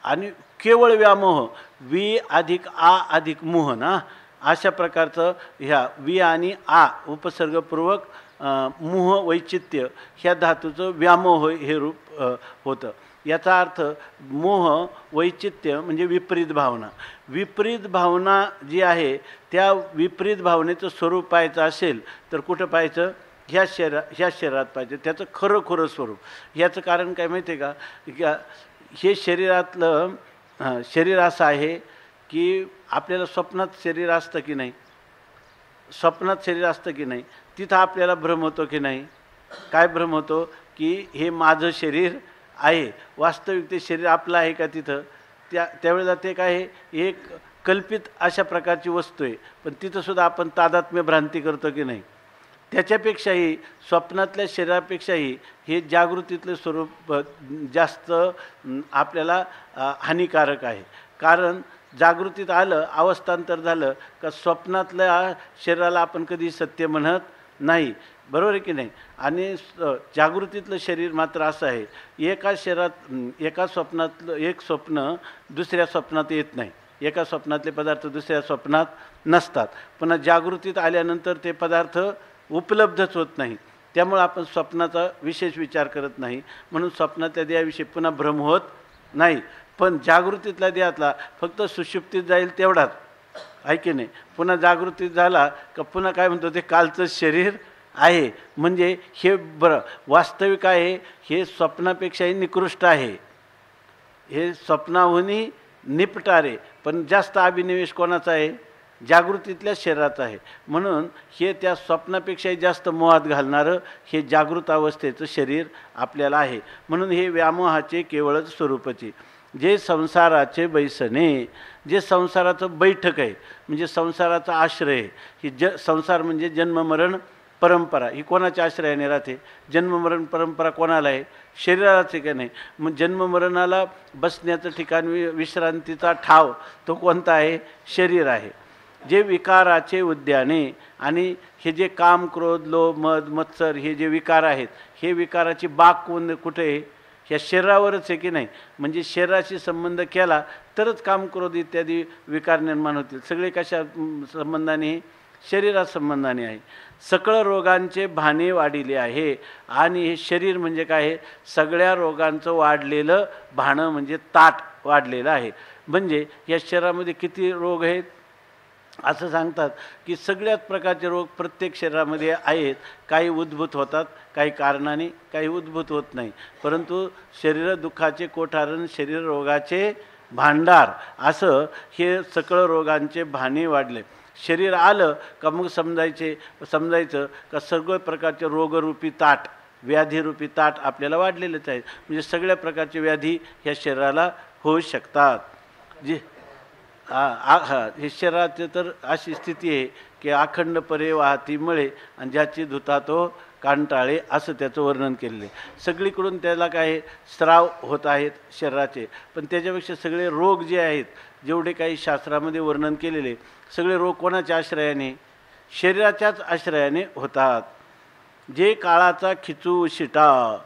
आणि केवळ व्यामोह, वी अधिक आ अधिक मोह ना, अशा प्रकारचं ह्या वी आणि आ उपसर्गपूर्वक मोह वैचित्य ह्या धातूचं व्यामोह हे रूप होतं. याचा अर्थ मोह वैचित्य म्हणजे विपरीत भावना. विपरीत भावना जी आहे त्या विपरीत भावनेचं स्वरूप पाहायचं असेल तर कुठं पाहायचं? ह्या शरीरात पाहिजे. त्याचं खरं स्वरूप. याचं कारण काय माहिती आहे का? हे शरीरातलं शरीर असं आहे की आपल्याला स्वप्नात शरीर असतं की नाही? स्वप्नात शरीर असतं की नाही? तिथं आपल्याला भ्रम होतो की नाही? काय भ्रम होतो? की हे माझं शरीर आहे. वास्तविक ते शरीर आपलं आहे का तिथं? त्यावेळेला ते काय आहे? एक कल्पित अशा प्रकारची वस्तू आहे. पण तिथंसुद्धा आपण तादात्म्य भ्रांती करतो की नाही? त्याच्यापेक्षाही स्वप्नातल्या शरीरापेक्षाही हे जागृतीतलं स्वरूप जास्त आपल्याला हानिकारक आहे. कारण जागृतीत आलं, अवस्थांतर झालं का स्वप्नातल्या शरीराला आपण कधी सत्य म्हणत नाही. बरोबर आहे की नाही? आणि जागृतीतलं शरीर मात्र असं आहे, एका शरीरात एका स्वप्नातलं एक स्वप्न दुसऱ्या स्वप्नात येत नाही. एका स्वप्नातले पदार्थ दुसऱ्या स्वप्नात नसतात. पुन्हा जागृतीत आल्यानंतर ते पदार्थ उपलब्धच होत नाही. त्यामुळे आपण स्वप्नाचा विशेष विचार करत नाही. म्हणून स्वप्नातल्या देहाविषयी पुन्हा भ्रम होत नाही. पण जागृतीतल्या देहातला फक्त सुषुप्तीत जाईल तेवढाच आहे की नाही? पुन्हा जागृतीत झाला का पुन्हा काय म्हणतो? ते कालचं शरीर आहे. म्हणजे हे वास्तविक आहे, हे स्वप्नापेक्षाही निकृष्ट आहे. हे स्वप्नाहूनही निपटारे. पण जास्त अभिनिवेश कोणाचा आहे? जागृतीतल्या शरीराचा आहे. म्हणून हे त्या स्वप्नापेक्षाही जास्त मोहात घालणारं हे जागृत अवस्थेचं शरीर आपल्याला आहे. म्हणून हे व्यामोहाचे केवळच स्वरूपाचे, जे संसाराचे बैसणे, जे संसाराचं बैठक आहे, म्हणजे संसाराचा आश्रय आहे. ही संसार म्हणजे जन्ममरण परंपरा. ही कोणाच्या आश्रयाने राहते? जन्ममरण परंपरा कोणाला आहे? शरीरालाच आहे का नाही? मग जन्ममरणाला बसण्याचं ठिकाण, विश्रांतीचा ठाव तो कोणता आहे? शरीर आहे. जे विकाराचे उद्याने, आणि हे जे काम क्रोध लोभ मद मत्सर हे जे विकार आहेत, हे विकाराची बाग कुठे आहे? ह्या शरीरावरच आहे की नाही? म्हणजे शरीराशी संबंध केला तरच काम क्रोध इत्यादी विकार निर्माण होतील. सगळे कशा संबंधाने? शरीरा संबंधाने आहे. सकळ रोगांचे भाने वाढिले आहे. आणि हे शरीर म्हणजे काय आहे? सगळ्या रोगांचं वाढलेलं भाणं म्हणजे ताट वाढलेलं आहे. म्हणजे या शरीरामध्ये किती रोग आहेत? असं सांगतात की सगळ्याच प्रकारचे रोग प्रत्येक शरीरामध्ये आहेत. काही उद्भूत होतात काही कारणाने, काही उद्भूत होत नाही. परंतु शरीर दुःखाचे कोठारण, शरीर रोगाचे भांडार, असं हे सकळ रोगांचे भाने वाढले. शरीर आलं का मग समजायचं का सगळ्या प्रकारचे रोगरूपी ताट, व्याधीरूपी ताट आपल्याला वाढलेलेच आहे. म्हणजे सगळ्या प्रकारचे व्याधी ह्या शरीराला होऊ शकतात. जे हे शरीराची तर अशी स्थिती आहे की अखंड परे वाहती मळे, आणि ज्याची धुता तो कांटाळे असं त्याचं वर्णन केलेलं आहे. सगळीकडून त्याला काय स्राव होत आहेत शरीराचे, पण त्याच्यापेक्षा सगळे रोग जे आहेत जेवढे काही शास्त्रामध्ये वर्णन केलेले सगळे रोग कोणाच्या आश्रयाने? शरीराच्याच आश्रयाने होतात. जे काळाचा खिचू शिटा,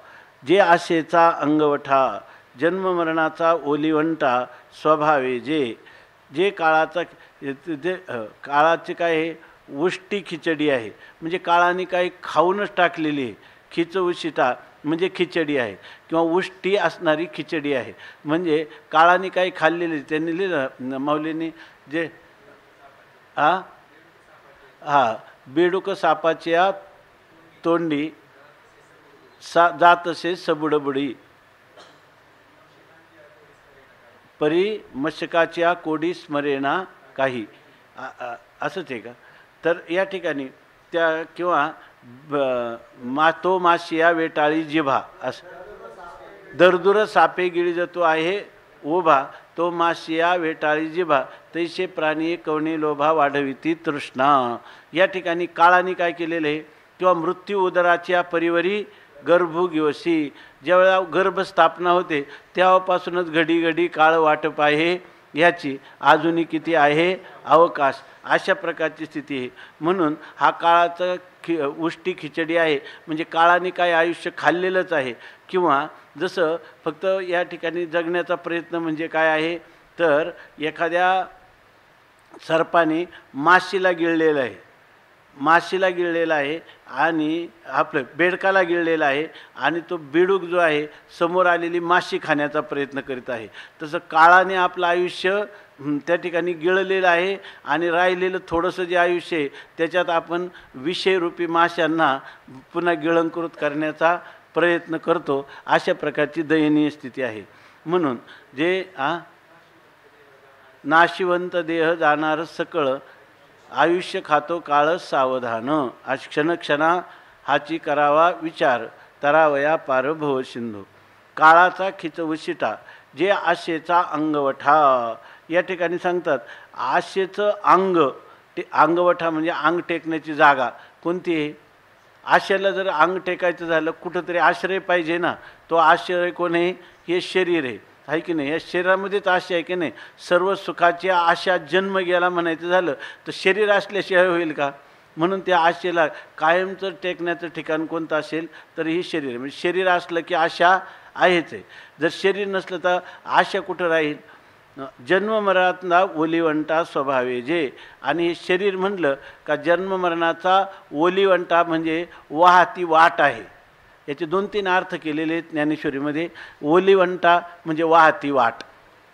जे आशेचा अंगवठा, जन्ममरणाचा ओलिवंटा स्वभावे जे काळाचा जे काळाचे काय आहे उष्टी खिचडी आहे, म्हणजे काळाने काही खाऊनच टाकलेली आहे. खिचउशिटा म्हणजे खिचडी आहे किंवा उष्टी असणारी खिचडी आहे, म्हणजे काळाने काही खाल्लेली. त्यांनी लिहिलं माऊलींनी जे बेडूक सापाच्या तोंडी जातसे सबुडबुडी, परी मशकाच्या कोडी स्मरेना काही, असंच आहे का? तर या ठिकाणी त्या किंवा तो माशिया वेटाळी जिभा असं दरदुर सापे गिळी जातो आहे उभा, तो माशिया वेटाळी जिभा, तैसे प्राणी कवणी लोभा वाढविती तृष्णा. या ठिकाणी काळाने काय केलेलं आहे? किंवा मृत्यू उदराच्या परिवरी गर्भोगिवसी, ज्यावेळेला गर्भस्थापना होते तेव्हापासूनच घडी घडी काळ वाटप आहे ह्याची, अजूनही किती आहे अवकाश, अशा प्रकारची स्थिती आहे. म्हणून हा काळाचा उष्टी खिचडी आहे, म्हणजे काळाने काय आयुष्य खाल्लेलंच आहे. किंवा जसं फक्त या ठिकाणी जगण्याचा प्रयत्न म्हणजे काय आहे, तर एखाद्या सर्पाने माशीला गिळलेलं आहे, माशीला गिळलेला आहे आणि आपलं बेडकाला गिळलेला आहे, आणि तो बेडूक जो आहे समोर आलेली माशी खाण्याचा प्रयत्न करीत आहे. तसं काळाने आपलं आयुष्य त्या ठिकाणी गिळलेलं आहे, आणि राहिलेलं थोडंसं जे आयुष्य आहे त्याच्यात आपण विषयरूपी माशांना पुन्हा गिळंकृत करण्याचा प्रयत्न करतो. अशा प्रकारची दयनीय स्थिती आहे. म्हणून जे नाशिवंत देह जाणार सकळ, आयुष्य खातो काळ सावधान, आज क्षणक्षणा हाची करावा विचार, तरावया पार भव सिंधू. काळाचा खिचउशिटा, जे आशेचा अंगवठा. या ठिकाणी सांगतात आशेचं अंगवठा म्हणजे अंग टेकण्याची जागा कोणती आहे? आशेला जर अंग टेकायचं झालं कुठंतरी आश्रय पाहिजे ना. तो आश्रय कोण आहे? हे शरीर आहे की नाही? या शरीरामध्येच आशा आहे की नाही? सर्व सुखाची आशा जन्म गेला म्हणायचं झालं तर शरीर असल्याशिवाय होईल का? म्हणून त्या आशेला कायमचं टेकण्याचं ठिकाण कोणतं असेल तर ही शरीर. म्हणजे शरीर असलं की आशा आहेच आहे. जर शरीर नसलं तर आशा कुठं राहील? जन्ममरणाचा ओलिवंटा स्वभावे जे. आणि हे शरीर म्हणलं का जन्ममरणाचा ओलिवंटा म्हणजे वाहती वाट आहे. याचे 2-3 अर्थ केलेले आहेत ज्ञानेश्वरीमध्ये. ओलिवंटा म्हणजे वाहती वाट.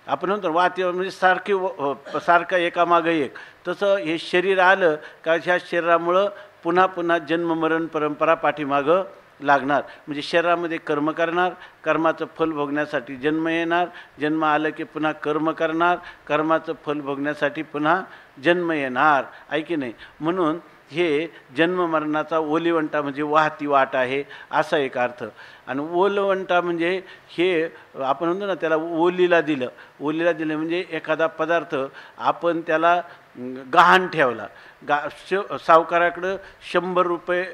आपण म्हणतो वाहती म्हणजे सारखं एकामागं एक. तसं हे शरीर आलं का ह्या शरीरामुळं पुन्हा पुन्हा जन्ममरण परंपरा पाठीमागं लागणार. म्हणजे शरीरामध्ये कर्म करणार, कर्माचं फल भोगण्यासाठी जन्म येणार, जन्म आलं की पुन्हा कर्म करणार, कर्माचं फल भोगण्यासाठी पुन्हा जन्म येणार, आहे की नाही? म्हणून हे जन्ममरणाचा ओलिवंटा म्हणजे वाहती वाट आहे, असा एक अर्थ. आणि ओलवंटा म्हणजे हे आपण म्हणतो ना त्याला ओलीला दिलं. ओलीला दिलं म्हणजे एखादा पदार्थ आपण त्याला गहाण ठेवला. सावकाराकडं 100 रुपये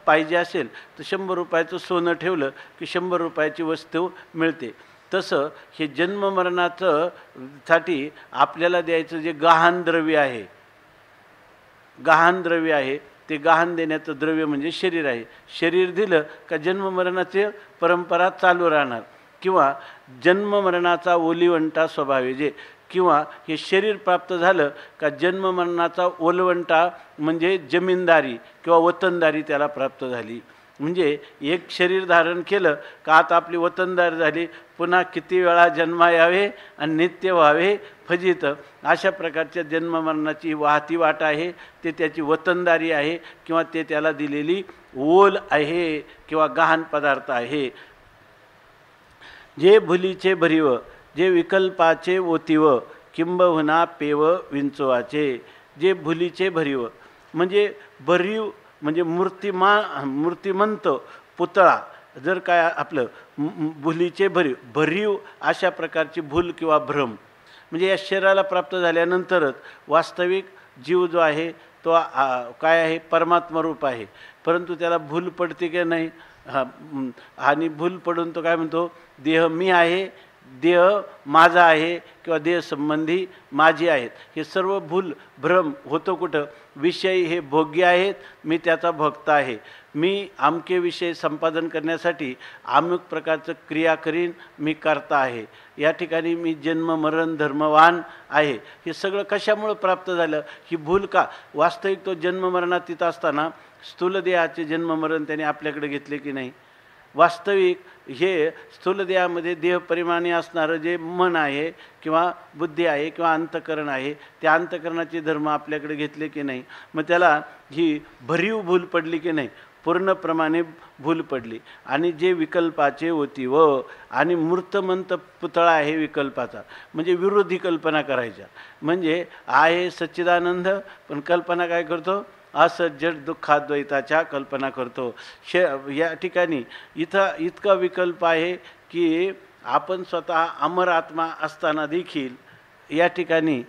पाहिजे असेल तर 100 रुपयाचं सोनं ठेवलं की 100 रुपयाची वस्तू मिळते. तसं हे जन्ममरणाचं साठी आपल्याला द्यायचं जे गहाण द्रव्य आहे, गहाण द्रव्य आहे, ते गहाण देण्याचं द्रव्य म्हणजे शरीर आहे. शरीर दिलं का जन्ममरणाची परंपरा चालू राहणार. किंवा जन्ममरणाचा ओलिवंटा स्वभावे जे. किंवा हे शरीर प्राप्त झालं का जन्ममरणाचा ओलवंटा म्हणजे जमीनदारी किंवा वतनदारी त्याला प्राप्त झाली. म्हणजे एक शरीर धारण केलं का आता आपली वतनदारी झाली, पुन्हा किती वेळा जन्मा यावे आणि नित्य व्हावे फजित. अशा प्रकारच्या जन्ममरणाची वाहती वाट आहे, ते त्याची वतनदारी आहे किंवा ते त्याला दिलेली ओल आहे किंवा गहाण पदार्थ आहे. जे भुलीचे भरीव, जे विकल्पाचे ओतीव, किंबहुना पेव विंचवाचे. जे भुलीचे भरीव म्हणजे भरीव म्हणजे मूर्तिमंत पुतळा. जर काय आपलं भुलीचे भरीव अशा प्रकारची भूल किंवा भ्रम म्हणजे या शरीराला प्राप्त झाल्यानंतरच वास्तविक जीव जो आहे तो काय आहे, परमात्मा रूप आहे, परंतु त्याला भूल पडते की नाही? आणि भूल पडून तो काय म्हणतो, देह मी आहे, देह माझा आहे किंवा देह संबंधी माझी आहेत. हे सर्व भूल भ्रम होतो कुठं? विषय हे भोग्य आहेत, मी त्याचा भक्त आहे, मी आमके विषय संपादन करण्यासाठी अमुक प्रकारचं क्रिया करीन, मी करता आहे. या ठिकाणी मी जन्म मरण धर्मवान आहे. हे सगळं कशामुळं प्राप्त झालं? ही भूल का? वास्तविक तो जन्ममरणातीत असताना स्थूल देहाचे जन्ममरण त्याने आपल्याकडे घेतले की नाही? वास्तविक हे स्थूल देहामध्ये देहपरिमाणी असणारं जे मन आहे किंवा बुद्धी आहे किंवा अंतःकरण आहे, त्या अंतःकरणाचे धर्म आपल्याकडे घेतले की नाही? मग त्याला ही भरीव भूल पडली की नाही? पूर्णप्रमाणे भूल पडली. आणि जे विकल्पाचे होती व आणि मूर्तमंत पुतळा आहे विकल्पाचा, म्हणजे विरोधी कल्पना करायच्या. म्हणजे आहे सच्चिदानंद, पण कल्पना काय करतो? असज्जड दुःखाद्वैताच्या कल्पना करतो. या ठिकाणी इतका विकल्प आहे की आपण स्वतः अमर आत्मा असताना देखील, या ठिकाणी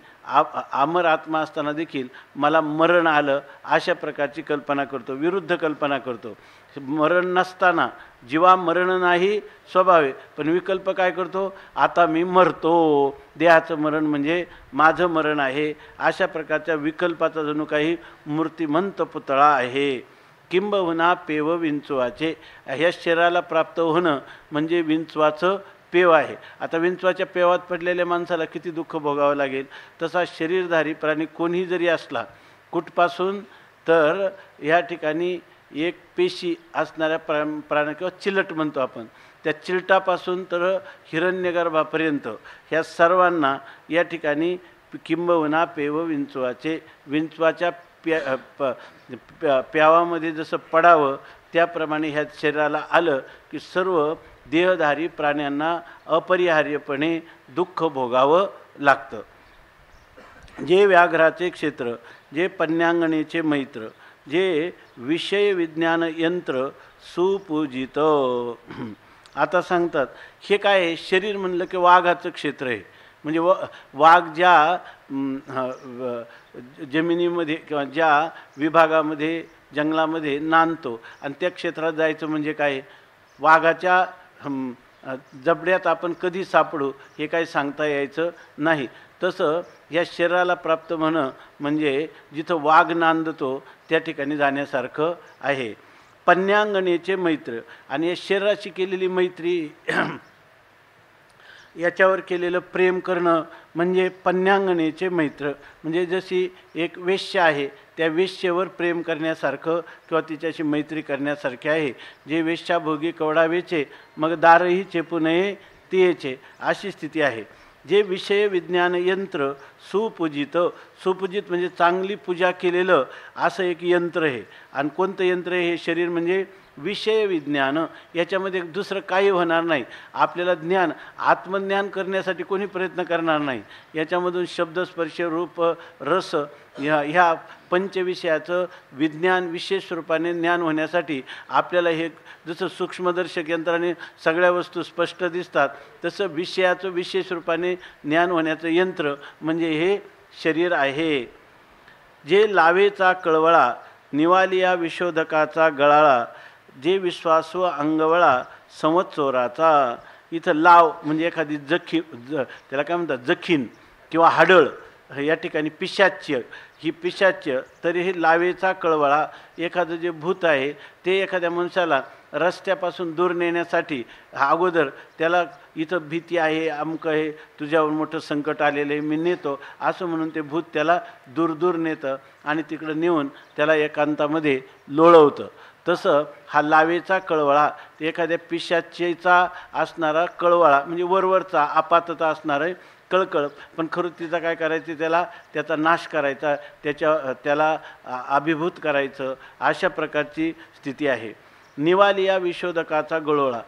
अमर आत्मा असताना देखील मला मरण आलं अशा प्रकारची कल्पना करतो, विरुद्ध कल्पना करतो. मरण नसताना जीवा मरण नाही स्वभावे, पण विकल्प काय करतो? आता मी मरतो, देहाचं मरण म्हणजे माझं मरण आहे, अशा प्रकारच्या विकल्पाचा जणू काही मूर्तिमंत पुतळा आहे. किंबहुना पेव विंचवाचे, ह्या शरीराला प्राप्त होणं म्हणजे विंचवाचं पेव आहे. आता विंचवाच्या पेवात पडलेल्या माणसाला किती दुःख भोगावं लागेल. तसा शरीरधारी प्राणी कोणीही जरी असला, कुठपासून तर या ठिकाणी एक पेशी असणाऱ्या प्राणी किंवा चिलट म्हणतो आपण, त्या चिलटापासून तर हिरण्यगर्भापर्यंत ह्या सर्वांना या ठिकाणी किंबहुना पेव विंचवाचे, विंचवाच्या प्यावामध्ये जसं पडावं त्याप्रमाणे ह्या शरीराला आलं की सर्व देहधारी प्राण्यांना अपरिहार्यपणे दुःख भोगावं लागतं. जे व्याघ्राचे क्षेत्र, जे पन्यांगणेचे मैत्र, जे विषय विज्ञान यंत्र सुपूजित. आता सांगतात हे काय आहे? शरीर म्हणलं की वाघाचं क्षेत्र आहे. म्हणजे वाघ ज्या जमिनीमध्ये किंवा ज्या विभागामध्ये जंगलामध्ये नांदतो आणि त्या क्षेत्रात जायचं म्हणजे काय? वाघाच्या जबड्यात आपण कधी सापडू हे काही सांगता यायचं नाही. तसं या शरीराला प्राप्त म्हणणं म्हणजे जिथं वाघ नांदतो त्या ठिकाणी जाण्यासारखं आहे. पन्यांगणेचे मैत्र, आणि या शरीराशी केलेली मैत्री, याच्यावर केलेलं प्रेम करणं म्हणजे पन्यांगणेचे मैत्र. म्हणजे जशी एक वेश्या आहे, त्या वेश्येवर प्रेम करण्यासारखं किंवा तिच्याशी मैत्री करण्यासारखे आहे. जे वेश्याभोगी कवडावेचे, मग दारही चेपू नये तियेचे, अशी स्थिती आहे. जे विषय विज्ञान यंत्र सुपूजित, सुपूजित म्हणजे चांगली पूजा केलेलं असं एक यंत्र आहे. आणि कोणतं यंत्र आहे हे? शरीर म्हणजे विषय विज्ञान. याच्यामध्ये दुसरं काही होणार नाही. आपल्याला ज्ञान, आत्मज्ञान करण्यासाठी कोणी प्रयत्न करणार नाही. याच्यामधून शब्द स्पर्श रूप रस ह्या पंचविषयाचं विज्ञान विशेष रूपाने ज्ञान होण्यासाठी आपल्याला हे जसं सूक्ष्मदर्शक यंत्राने सगळ्या वस्तू स्पष्ट दिसतात, तसं विषयाचं विशेष रूपाने ज्ञान होण्याचं यंत्र म्हणजे हे शरीर आहे. जे लावेचा कळवळा, निवालिया विशोधकाचा गळाळा, जे विश्वासू अंगवळा संवत्सोराचा. इथं लाव म्हणजे एखादी त्याला काय म्हणतात, जखीन किंवा हाडळ. या ठिकाणी पिशाच्य, ही पिशाच्य. तरी हे लावेचा कळवळा, एखादं जे भूत आहे ते एखाद्या मनुष्याला रस्त्यापासून दूर नेण्यासाठी अगोदर त्याला इथं भीती आहे, अमुक आहे, तुझ्यावर मोठं संकट आलेलं आहे, मी नेतो असं म्हणून ते भूत त्याला दूर दूर नेतं आणि तिकडं नेऊन त्याला एकांतामध्ये लोळवतं. तसं हा लावेचा कळवळा, एखाद्या पिशाचीचा असणारा कळवळा म्हणजे वरवरचा अपातता असणारा कळकळ, पण खरं तिचा काय करायचं? त्याचा नाश करायचा, त्याला अभिभूत करायचं, अशा प्रकारची स्थिती आहे. निवालिया विशोधकाचा गळोळा,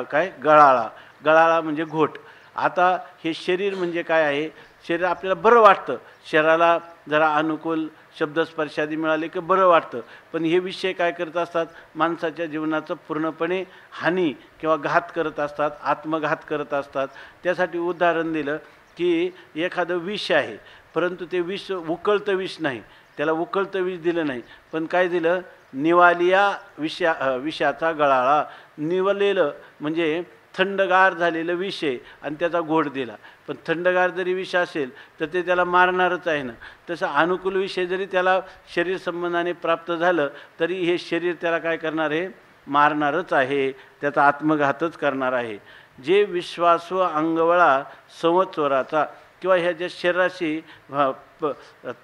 काय गळाळा, गळाळा म्हणजे घोट. आता हे शरीर म्हणजे काय आहे? शरीर आपल्याला बरं वाटतं, शरीराला जरा अनुकूल शब्दस्पर्शादी मिळाले की बरं वाटतं, पण हे विषय काय करत असतात? माणसाच्या जीवनाचं पूर्णपणे हानी किंवा घात करत असतात, आत्मघात करत असतात. त्यासाठी उदाहरण दिलं की एखादं विष आहे, परंतु ते विष उकळतं विष नाही, त्याला उकळतं विष दिलं नाही, पण काय दिलं, निवालिया विषाचा गळाळा. निवलेलं म्हणजे थंडगार झालेलं विष आहे आणि त्याचा गोड दिला. पण थंडगार जरी विष असेल तर ते त्याला मारणारच आहे ना. तसं अनुकूल विषय जरी त्याला शरीर संबंधाने प्राप्त झालं तरी हे शरीर त्याला काय करणार आहे, मारणारच आहे, त्याचा आत्मघातच करणार आहे. जे विश्वासू अंगवळा संवत्सराचा किंवा ह्याच्या शरीराशी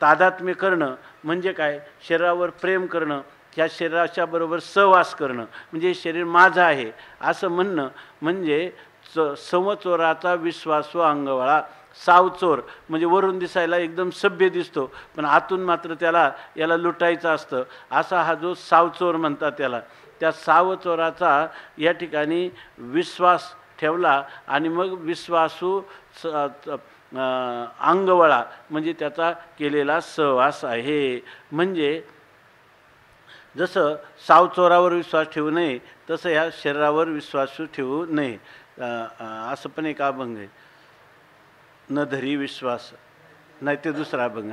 तादात्म्य करणं म्हणजे काय, शरीरावर प्रेम करणं, ह्या शरीराच्या बरोबर सहवास करणं म्हणजे शरीर माझं आहे असं म्हणणं म्हणजे संवत्सराचा विश्वासू अंगवळा. सावचोर म्हणजे वरून दिसायला एकदम सभ्य दिसतो पण आतून मात्र याला लुटायचं असतं, असा हा जो सावचोर म्हणतात त्याला. त्या सावचोराचा या ठिकाणी विश्वास ठेवला आणि मग विश्वासू अंगवळा म्हणजे त्याचा केलेला सहवास आहे. म्हणजे जसं सावचोरावर विश्वास ठेवू नये तसं ह्या शरीरावर विश्वास ठेवू नये. असं पण एक अभंग आहे, न धरी विश्वास, नाही ते दुसरा अभंग,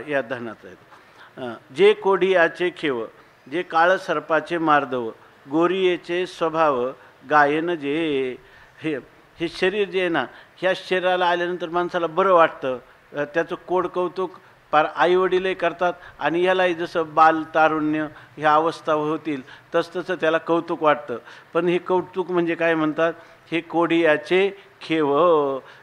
या धनाचा आहे. जे कोढियाचे खेव, जे काळ सर्पाचे मार्दव, गोरियेचे स्वभाव गायन जे. हे शरीर जे आहे ना, ह्या शरीराला आल्यानंतर माणसाला बरं वाटतं, त्याचं कोड कौतुक पार आईवडीलही करतात आणि यालाही जसं बाल तारुण्य ह्या अवस्था होतील तसं त्याला कौतुक वाटतं. पण हे कौतुक म्हणजे काय म्हणतात, हे कोढियाचे खेव.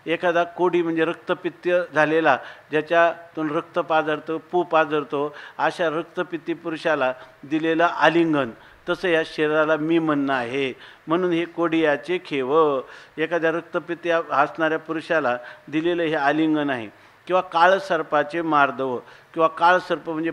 एखादा कोढी म्हणजे रक्तपित्त झालेला, ज्याच्यातून रक्त पाझरतं, पू पाझरतो, अशा रक्तपित्ती पुरुषाला दिलेलं आलिंगन तसं या शरीराला मी म्हणणं आहे. म्हणून हे कोढियाचे खेव, एखाद्या रक्तपित्ती असणाऱ्या पुरुषाला दिलेलं हे आलिंगन आहे. किंवा काळसर्पाचे मार्दव, किंवा काळसर्प म्हणजे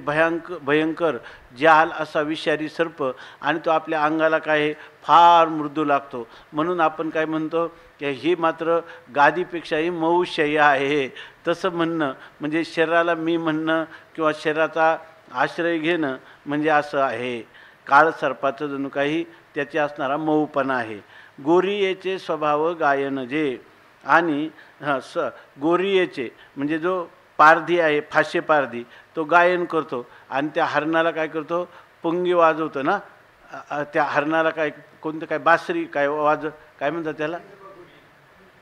भयंकर जाल असा विषारी सर्प, आणि तो आपल्या अंगाला काय फार मृदू लागतो. म्हणून आपण काय म्हणतो की ही मात्र गादीपेक्षाही मऊ शय्या आहे, तसं म्हणणं म्हणजे शरीराला मी म्हणणं किंवा शरीराचा आश्रय घेणं म्हणजे असं आहे. काळसर्पाचं जणू काही त्याचे असणारा मऊपणा आहे. गोरियेचे स्वभाव गायन जे, आणि गोरियेचे म्हणजे जो पारधी आहे, फाशे पारधी, तो गायन करतो आणि त्या हरणाला काय करतो, पुंगी वाजवतो ना, त्या हरणाला काय कोणतं काय बासरी काय काय म्हणतात त्याला,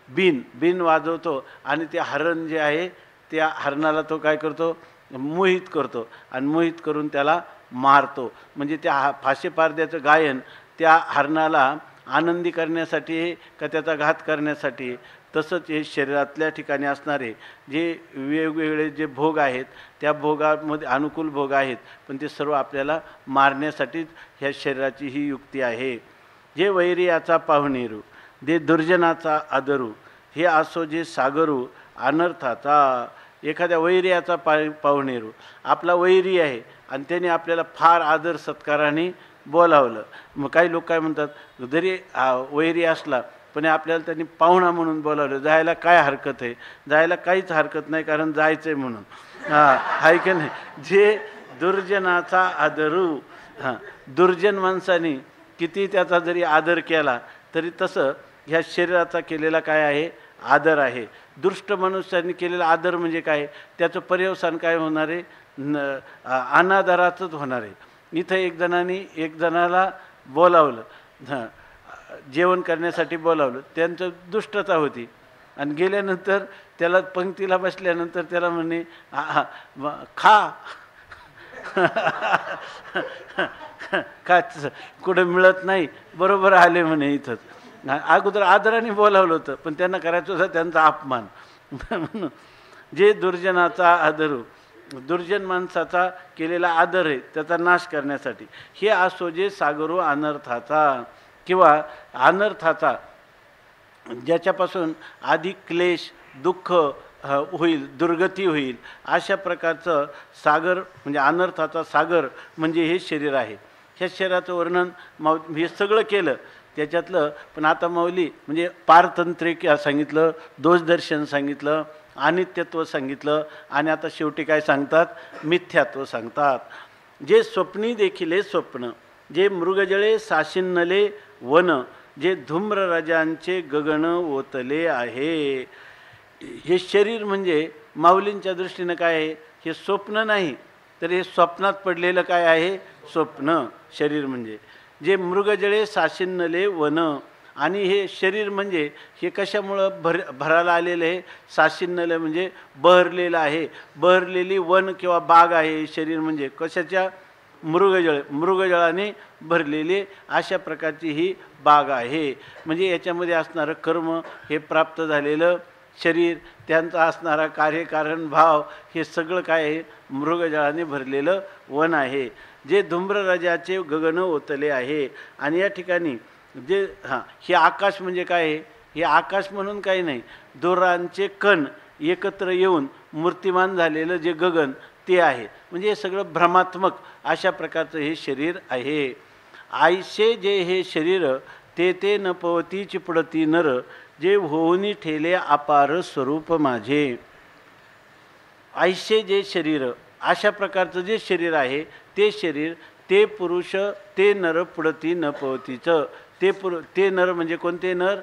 बिन वाजवतो आणि ते हरण जे आहे त्या हरणाला तो काय करतो, मोहित करतो आणि मोहित करून त्याला मारतो. म्हणजे त्या फाशे पारध्याचं गायन त्या हरणाला आनंदी करण्यासाठी का त्याचा घात करण्यासाठी. तसंच हे शरीरातल्या ठिकाणी असणारे जे वेगवेगळे जे भोग आहेत त्या भोगामध्ये अनुकूल भोग आहेत, पण ते सर्व आपल्याला मारण्यासाठीच ह्या शरीराची ही युक्ती आहे. जे वैरियाचा पाहुणेरू, जे दुर्जनाचा आदरू, हे असो जे सागरू अनर्थाचा. एखाद्या वैरियाचा पाहुणेरू, आपला वैरी आहे आणि त्याने आपल्याला फार आदर सत्काराने बोलावलं. मग काही लोक काय म्हणतात, जरी वैरी असला पण आपल्याला त्यांनी पाहुणा म्हणून बोलावलं, जायला काय हरकत आहे, जायला काहीच हरकत नाही कारण जायचं आहे म्हणून. हाय की नाही. जे दुर्जनाचा आदरू, दुर्जन माणसाने किती त्याचा जरी आदर केला तरी तसं ह्या शरीराचा केलेला काय आहे, आदर आहे. दुष्ट मनुष्याने केलेला आदर म्हणजे काय, त्याचं पर्यवसान काय होणार आहे, अनादराचंच होणार आहे. इथं एक जणाला बोलावलं, जेवण करण्यासाठी बोलावलं, त्यांचं दुष्टता होती आणि गेल्यानंतर त्याला पंक्तीला बसल्यानंतर त्याला म्हणे खा का कुठं मिळत नाही, बरोबर आले म्हणे. इथंच अगोदर आदराने बोलावलं होतं पण त्यांना करायचं होतं त्यांचा अपमान. जे दुर्जनाचा आदरू, दुर्जन माणसाचा केलेला आदर आहे त्याचा नाश करण्यासाठी. हे असो जे सागरू अनर्थाचा, किंवा अनर्थाचा ज्याच्यापासून आधी क्लेश दुःख होईल, दुर्गती होईल, अशा प्रकारचं सागर म्हणजे अनर्थाचा सागर म्हणजे हे शरीर आहे. ह्या शरीराचं वर्णन हे सगळं केलं त्याच्यातलं. पण आता माऊली म्हणजे पारतंत्रिक सांगितलं, दोषदर्शन सांगितलं, अनित्यत्व सांगितलं आणि आता शेवटी काय सांगतात, मिथ्यात्व सांगतात. जे स्वप्नी देखील हे स्वप्न, जे मृगजळे साशिन्नले वन, जे धूम्रराजांचे गगन ओतले आहे. हे शरीर म्हणजे माऊलींच्या दृष्टीनं काय आहे, हे स्वप्न नाही तर हे स्वप्नात पडलेलं काय आहे, स्वप्न शरीर म्हणजे. जे मृगजळे साशिन्नले वन, आणि हे शरीर म्हणजे हे कशामुळं भरायला आलेलं आहे, साशिन्नले म्हणजे बहरलेलं आहे, बहरलेली वन किंवा बाग आहे शरीर म्हणजे. कशाच्या, मृगजळाने भरलेली अशा प्रकारची ही बाग आहे. म्हणजे याच्यामध्ये असणारं कर्म हे प्राप्त झालेलं शरीर, त्यांचा असणारा कार्यकारण भाव हे सगळं काय आहे, मृगजळाने भरलेलं वन आहे, जे धूम्रराजाचे गगन ओतले आहे. आणि या ठिकाणी जे हे आकाश म्हणजे काय आहे, हे आकाश म्हणून काही नाही, दोरांचे कण एकत्र येऊन मूर्तिमान झालेलं जे गगन ते आहे. म्हणजे हे सगळं भ्रमात्मक अशा प्रकारचं हे शरीर आहे. आयसे जे हे शरीर ते न पवती चिपडती नर, जे होऊनी ठेले अपार स्वरूप माझे. आयसे जे शरीर, अशा प्रकारचं जे शरीर आहे ते शरीर, ते पुरुष, ते नर पुढती न पवतीचं. ते नर म्हणजे कोणते नर,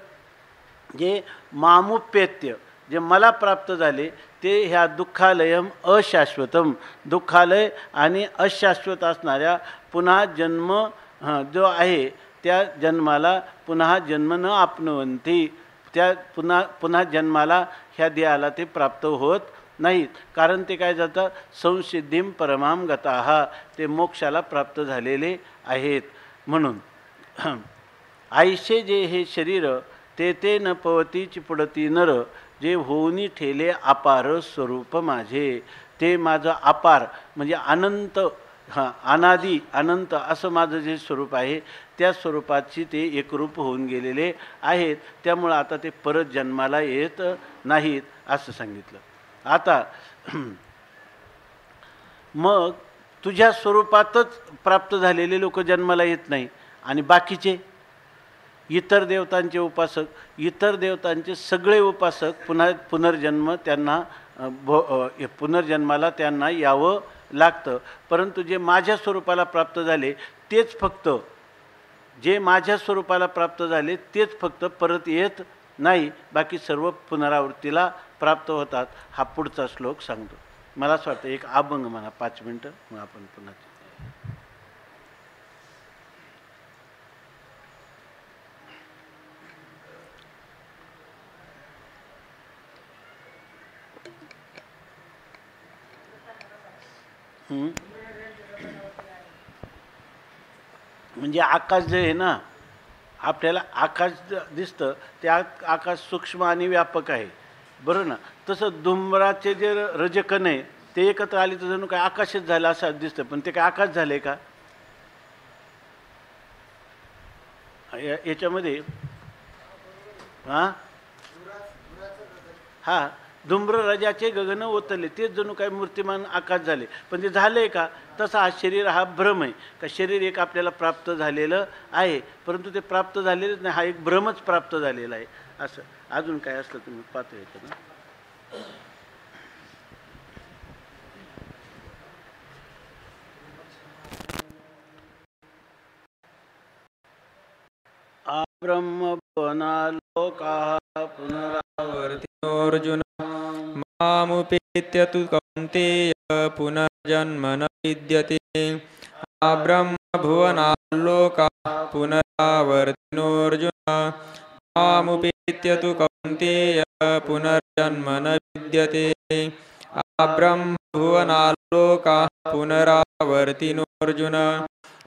जे मामुपेत्य, जे मला प्राप्त झाले ते ह्या दुःखालयम अशाश्वतम, दुःखालय आणि अशाश्वत असणाऱ्या पुन्हा जन्म जो आहे त्या जन्माला पुन्हा जन्म न आपणवंती, त्या पुन्हा जन्माला ह्या देहाला ते प्राप्त होत नाहीत. कारण ते काय जातं, संसिद्धीम परमाम गताहा, ते मोक्षाला प्राप्त झालेले आहेत. म्हणून आयशे जे हे शरीर ते न पवती चिपडती नर, जे होऊनी ठेले अपार स्वरूप माझे. ते माझं अपार म्हणजे अनंत, अनादी अनंत असं माझं जे स्वरूप आहे त्या स्वरूपाची ते एकरूप होऊन गेलेले आहेत. त्यामुळं आता ते परत जन्माला येत नाहीत असं सांगितलं. आता मग तुझ्या स्वरूपातच प्राप्त झालेले लोक जन्माला येत नाही, आणि बाकीचे इतर देवतांचे उपासक, इतर देवतांचे सगळे उपासक पुनर्जन्म त्यांना पुनर्जन्माला त्यांना यावं लागतं. परंतु जे माझ्या स्वरूपाला प्राप्त झाले तेच फक्त, जे माझ्या स्वरूपाला प्राप्त झाले तेच फक्त परत येत नाही, बाकी सर्व पुनरावृत्तीला प्राप्त होतात. हा पुढचा श्लोक सांगतो. मला असं वाटतं एक अभंग म्हणा 5 मिनटं, मग आपण पुन्हा. म्हणजे आकाश जे आहे ना, आपल्याला आकाश दिसतं ते आकाश सूक्ष्म आणि व्यापक आहे, बरं ना. तसं धुम्राचे जे रजकण आहे ते एकत्र आले तर जणू काय आकाशच झालं असं दिसतं, पण ते काय आकाश झाले का? याच्यामध्ये हा धुम्र रजाचे गगन ओतले, तेच जणू काय मूर्तिमान आकाश झाले, पण ते झाले का? तसा हा शरीर हा भ्रम आहे का, शरीर एक आपल्याला प्राप्त झालेलं आहे, परंतु ते प्राप्त झालेलंच नाही, हा एक भ्रमच प्राप्त झालेला आहे. असं अजून काय असलं तुम्ही पाहता येतं ना. ब्रह्मभुवनालोकाः पुनरावर्तिनोऽर्जुन मामुपेत्य तु कौन्तेय पुनर्जन्म न विद्यते. ब्रह्मभुवनालोकाः पुनरावर्तिनोऽर्जुन मामुपेत्य तु कौन्तेय पुनर्जन्म न विद्यते. ब्रह्मभुवनालोकाः पुनरावर्तिनोऽर्जुन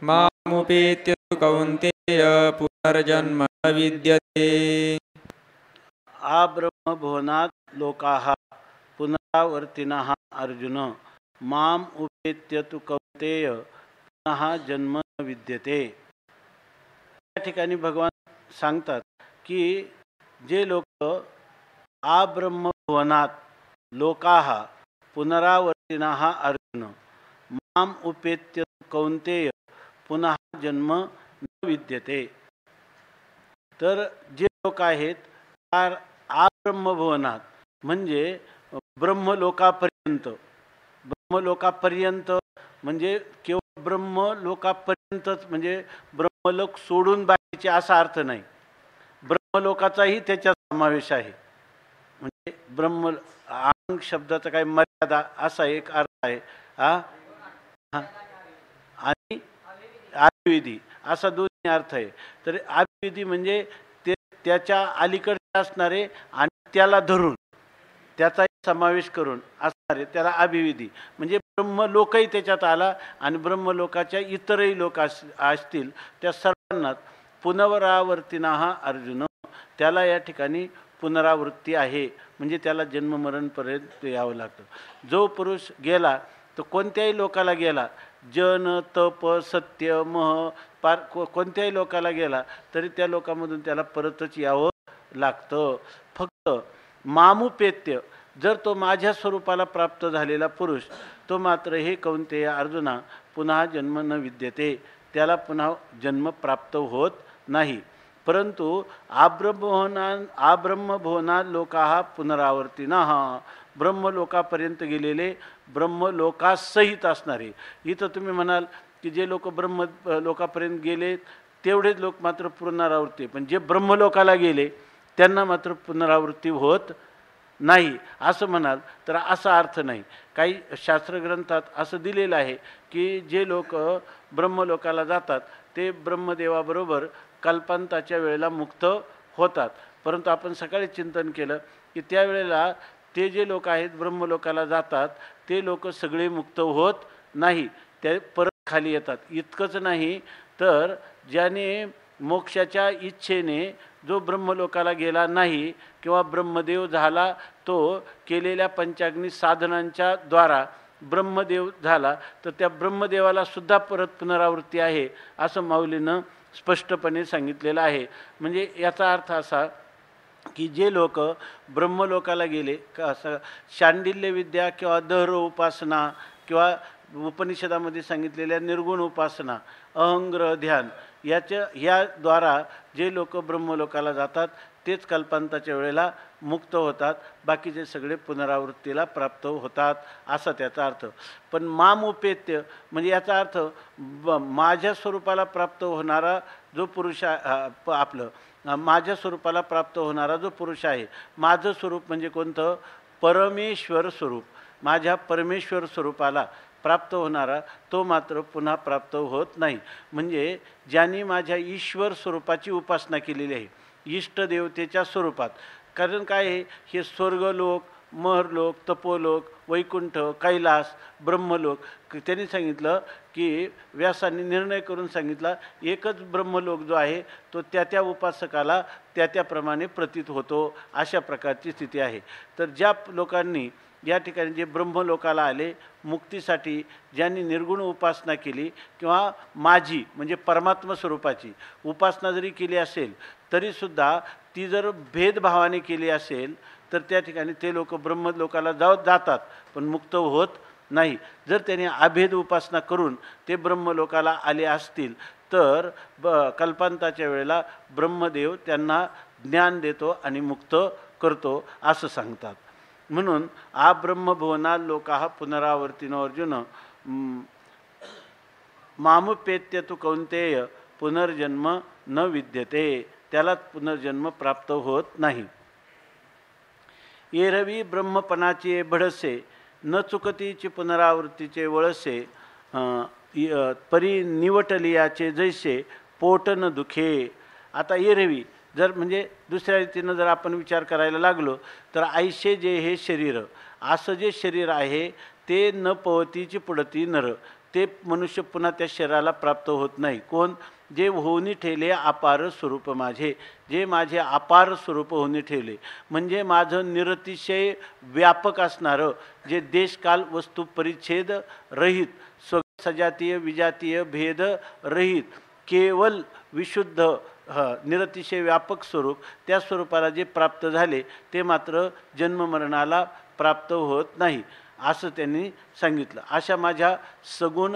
मामुपेत्य तु कौन्तेय पुनर्जन्म न विद्यते. ब्रह्मभुवनात् लोकाः पुनरावर्तिनः अर्जुन माम उपेत्य तु कौन्तेय पुनः जन्म न विद्यते. या ठिकाणी भगवान सांगतात की जे लोक ब्रह्मभुवनात लोकाः पुनरावर्तिनः अर्जुन माम उपेत्य तु कौन्तेय पुनः जन्म न विद्यते. तर जे लोक आहेत ब्रह्मभुवनात म्हणजे ब्रह्मलोकापर्यंत, ब्रह्मलोकापर्यंत म्हणजे केवळ ब्रह्मलोकापर्यंतच, म्हणजे ब्रह्मलोक सोडून बाकीचे असा अर्थ नाही, ब्रह्मलोकाचाही त्याच्यात समावेश आहे. म्हणजे अंग शब्दाचा काही मर्यादा असा एक अर्थ आहे. हा हा. आणि अभिविधी असा दोन्ही अर्थ आहे. तर अभिविधी म्हणजे ते त्याच्या अलीकडे असणारे आणि त्याला धरून त्याचा समावेश करून असणारे त्याला अभिविधी म्हणजे ब्रह्मलोकही त्याच्यात आला आणि ब्रह्मलोकाच्या इतरही लोक असतील त्या सर्वांना पुनरावर्तीना हा अर्जुन त्याला या ठिकाणी पुनरावृत्ती आहे म्हणजे त्याला जन्ममरणपर्यंत यावं लागतं. जो पुरुष गेला तो कोणत्याही लोकाला गेला जन तप सत्य मह पार कोणत्याही लोकाला गेला तरी त्या लोकांमधून त्याला परतच यावं लागतं. फक्त मामुपेत्य जर तो माझ्या स्वरूपाला प्राप्त झालेला पुरुष तो मात्र हे कौंतेय अर्जुना पुन्हा जन्म न विद्यते त्याला पुन्हा जन्म प्राप्त होत नाही. परंतु आब्रह्मभुवना लोका पुनरावर्तीना ब्रह्मलोकापर्यंत गेलेले ब्रह्मलोकासहित असणारे. इथं तुम्ही म्हणाल की जे लोक ब्रह्मलोकापर्यंत गेले तेवढेच लोक मात्र पुनरावृत्ती पण जे ब्रह्मलोकाला गेले त्यांना मात्र पुनरावृत्ती होत नाही असं म्हणाल तर असा अर्थ नाही. काही शास्त्रग्रंथात असं दिलेलं आहे की जे लोक ब्रह्मलोकाला जातात ते ब्रह्मदेवाबरोबर कल्पांताच्या वेळेला मुक्त होतात. परंतु आपण सकाळी चिंतन केलं की त्यावेळेला ते जे लोक आहेत ब्रह्मलोकाला जातात ते लोक सगळे मुक्त होत नाही ते परत खाली येतात. इतकंच नाही तर ज्याने मोक्षाच्या इच्छेने जो ब्रह्मलोकाला गेला नाही किंवा ब्रह्मदेव झाला तो केलेल्या पंचाग्नी साधनांच्या द्वारा ब्रह्मदेव झाला तर त्या ब्रह्मदेवाला सुद्धा परत पुनरावृत्ती आहे असं माऊलीनं स्पष्टपणे सांगितलेलं आहे. म्हणजे याचा अर्थ असा की जे लोक ब्रह्मलोकाला गेले का शांडिल्य विद्या किंवा दहर उपासना किंवा उपनिषदामध्ये सांगितलेल्या निर्गुण उपासना अहंग्रह ध्यान याद्वारा जे लोक ब्रह्मलोकाला जातात तेच कल्पांताच्या वेळेला मुक्त होतात. बाकीचे सगळे पुनरावृत्तीला प्राप्त होतात असा त्याचा अर्थ. पण मामुपेत्य म्हणजे याचा अर्थ माझ्या स्वरूपाला प्राप्त होणारा जो पुरुष आपलं माझ्या स्वरूपाला प्राप्त होणारा जो पुरुष आहे माझं स्वरूप म्हणजे कोणतं परमेश्वर स्वरूप माझ्या परमेश्वर स्वरूपाला प्राप्त होणारा तो मात्र पुन्हा प्राप्त होत नाही. म्हणजे ज्यांनी माझ्या ईश्वर स्वरूपाची उपासना केलेली आहे इष्टदेवतेच्या स्वरूपात. कारण काय आहे हे स्वर्गलोक महरलोक तपोलोक वैकुंठ कैलास ब्रह्मलोक त्यांनी सांगितलं की व्यासांनी निर्णय करून सांगितला एकच ब्रह्मलोक जो आहे तो त्या उपासकाला त्याप्रमाणे प्रतीत होतो अशा प्रकारची स्थिती आहे. तर ज्या लोकांनी या ठिकाणी जे ब्रह्मलोकाला आले मुक्तीसाठी ज्यांनी निर्गुण उपासना केली किंवा माझी म्हणजे परमात्मा स्वरूपाची उपासना जरी केली असेल तरीसुद्धा ती जर भेदभावाने केली असेल तर त्या ठिकाणी ते लोक ब्रह्मलोकाला जातात पण मुक्त होत नाही. जर त्यांनी अभेद उपासना करून ते ब्रह्मलोकाला आले असतील तर कल्पांताच्या वेळेला ब्रह्मदेव त्यांना ज्ञान देतो आणि मुक्त करतो असं सांगतात. म्हणून ब्रह्मभुवना लोका पुनरावर्तिनो अर्जुन मामुपेत्य तु कौंतेय पुनर्जन्म न विद्यते त्याला पुनर्जन्म प्राप्त होत नाही. एरवी ब्रह्मपणाचे भडसे न चुकतीची पुनरावृत्तीचे वळसे परी निवटलियाचे जैसे पोट न दुखे. आता एरवी जर म्हणजे दुसऱ्या रीतीनं जर आपण विचार करायला लागलो तर ऐसे जे हे शरीर असं जे शरीर आहे ते न पवतीची पुढती नर ते मनुष्य पुन्हा त्या शरीराला प्राप्त होत नाही. कोण जे होऊनी ठेवले अपार स्वरूप माझे जे माझे अपार स्वरूप होऊनी ठेवले म्हणजे माझं निरतिशय व्यापक असणारं जे देशकाल वस्तू परिच्छेद रहित सजातीय विजातीय भेद रहित केवल विशुद्ध निरतिशय व्यापक स्वरूप त्या स्वरूपाला जे प्राप्त झाले ते मात्र जन्ममरणाला प्राप्त होत नाही असं त्यांनी सांगितलं. अशा माझ्या सगुण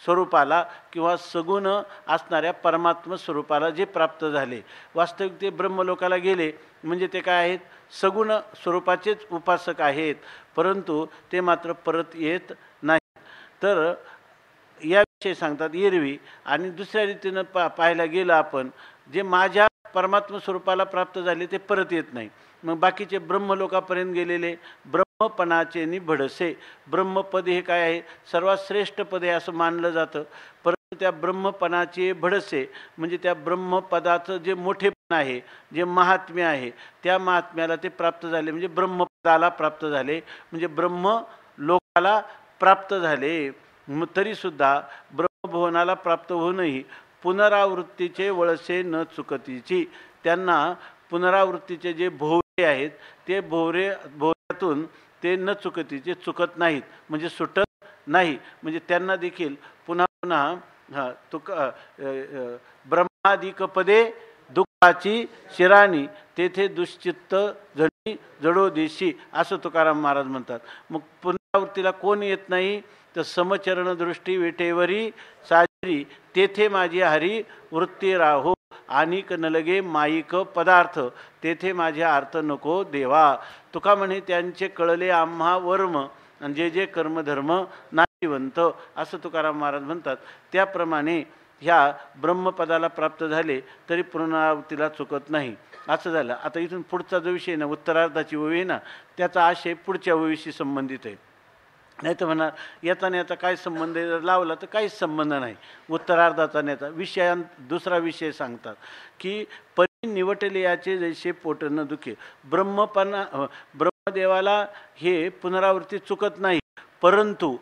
स्वरूपाला किंवा सगुण असणाऱ्या परमात्म स्वरूपाला जे प्राप्त झाले वास्तविक ते ब्रह्मलोकाला गेले म्हणजे ते काय आहेत सगुण स्वरूपाचेच उपासक आहेत परंतु ते मात्र परत येत नाही. तर याविषयी सांगतात एरवी. आणि दुसऱ्या रीतीनं पाहायला गेलं आपण जे माझ्या परमात्म स्वरूपाला प्राप्त झाले ते परत येत नाही मग बाकीचे ब्रह्मलोकापर्यंत गेलेले ब्रह्मपणाचे निभडसे. ब्रह्मपद हे काय आहे? सर्वात श्रेष्ठ पद आहे असं मानलं जातं. परंतु त्या ब्रह्मपणाचे भडसे म्हणजे त्या ब्रह्मपदाचं जे मोठेपण आहे, जे महात्म्य आहे, त्या महात्म्याला ते प्राप्त झाले, म्हणजे ब्रह्मपदाला प्राप्त झाले, म्हणजे ब्रह्म लोकाला प्राप्त झाले. तरीसुद्धा ब्रह्मभुवनाला प्राप्त होऊनही पुनरावृत्तीचे वळसे न चुकतीची. त्यांना पुनरावृत्तीचे जे भोवरे आहेत ते भोवऱ्यातून ते न चुकतीचे चुकत नाहीत, म्हणजे सुटत नाही. म्हणजे त्यांना देखील पुन्हा पुन्हा ब्रह्मादिकपदे दुःखाची शिराणी तेथे दुश्चित्त जडी जडो देशी असं तुकाराम महाराज म्हणतात. मग पुनरावृत्तीला कोण येत नाही? तर समचरण दृष्टी विटेवरी साजरी तेथे माझी हरी वृत्ती राहो आणिक न लगे माईक पदार्थ तेथे माझे अर्थ नको देवा. तुका म्हणे त्यांचे कळले आम्हा वर्म आणि जे जे कर्मधर्म नाशिवंत असं तुकाराम महाराज म्हणतात. त्याप्रमाणे ह्या ब्रह्मपदाला प्राप्त झाले तरी पुनरावृत्तीला चुकत नाही असं झालं. आता इथून पुढचा जो विषय ना, उत्तरार्धाची ओवी आहे ना, त्याचा आशय पुढच्या ओवीशी संबंधित आहे. नाही तर म्हणा याचा न्याचा काय संबंध आहे, जर लावला तर काहीच संबंध नाही. उत्तरार्धाचा न्याचा विषयां दुसरा विषय सांगतात की परी निवटले जैसे पोट न दुखे. ब्रह्मदेवाला हे पुनरावृत्ती चुकत नाही. परंतु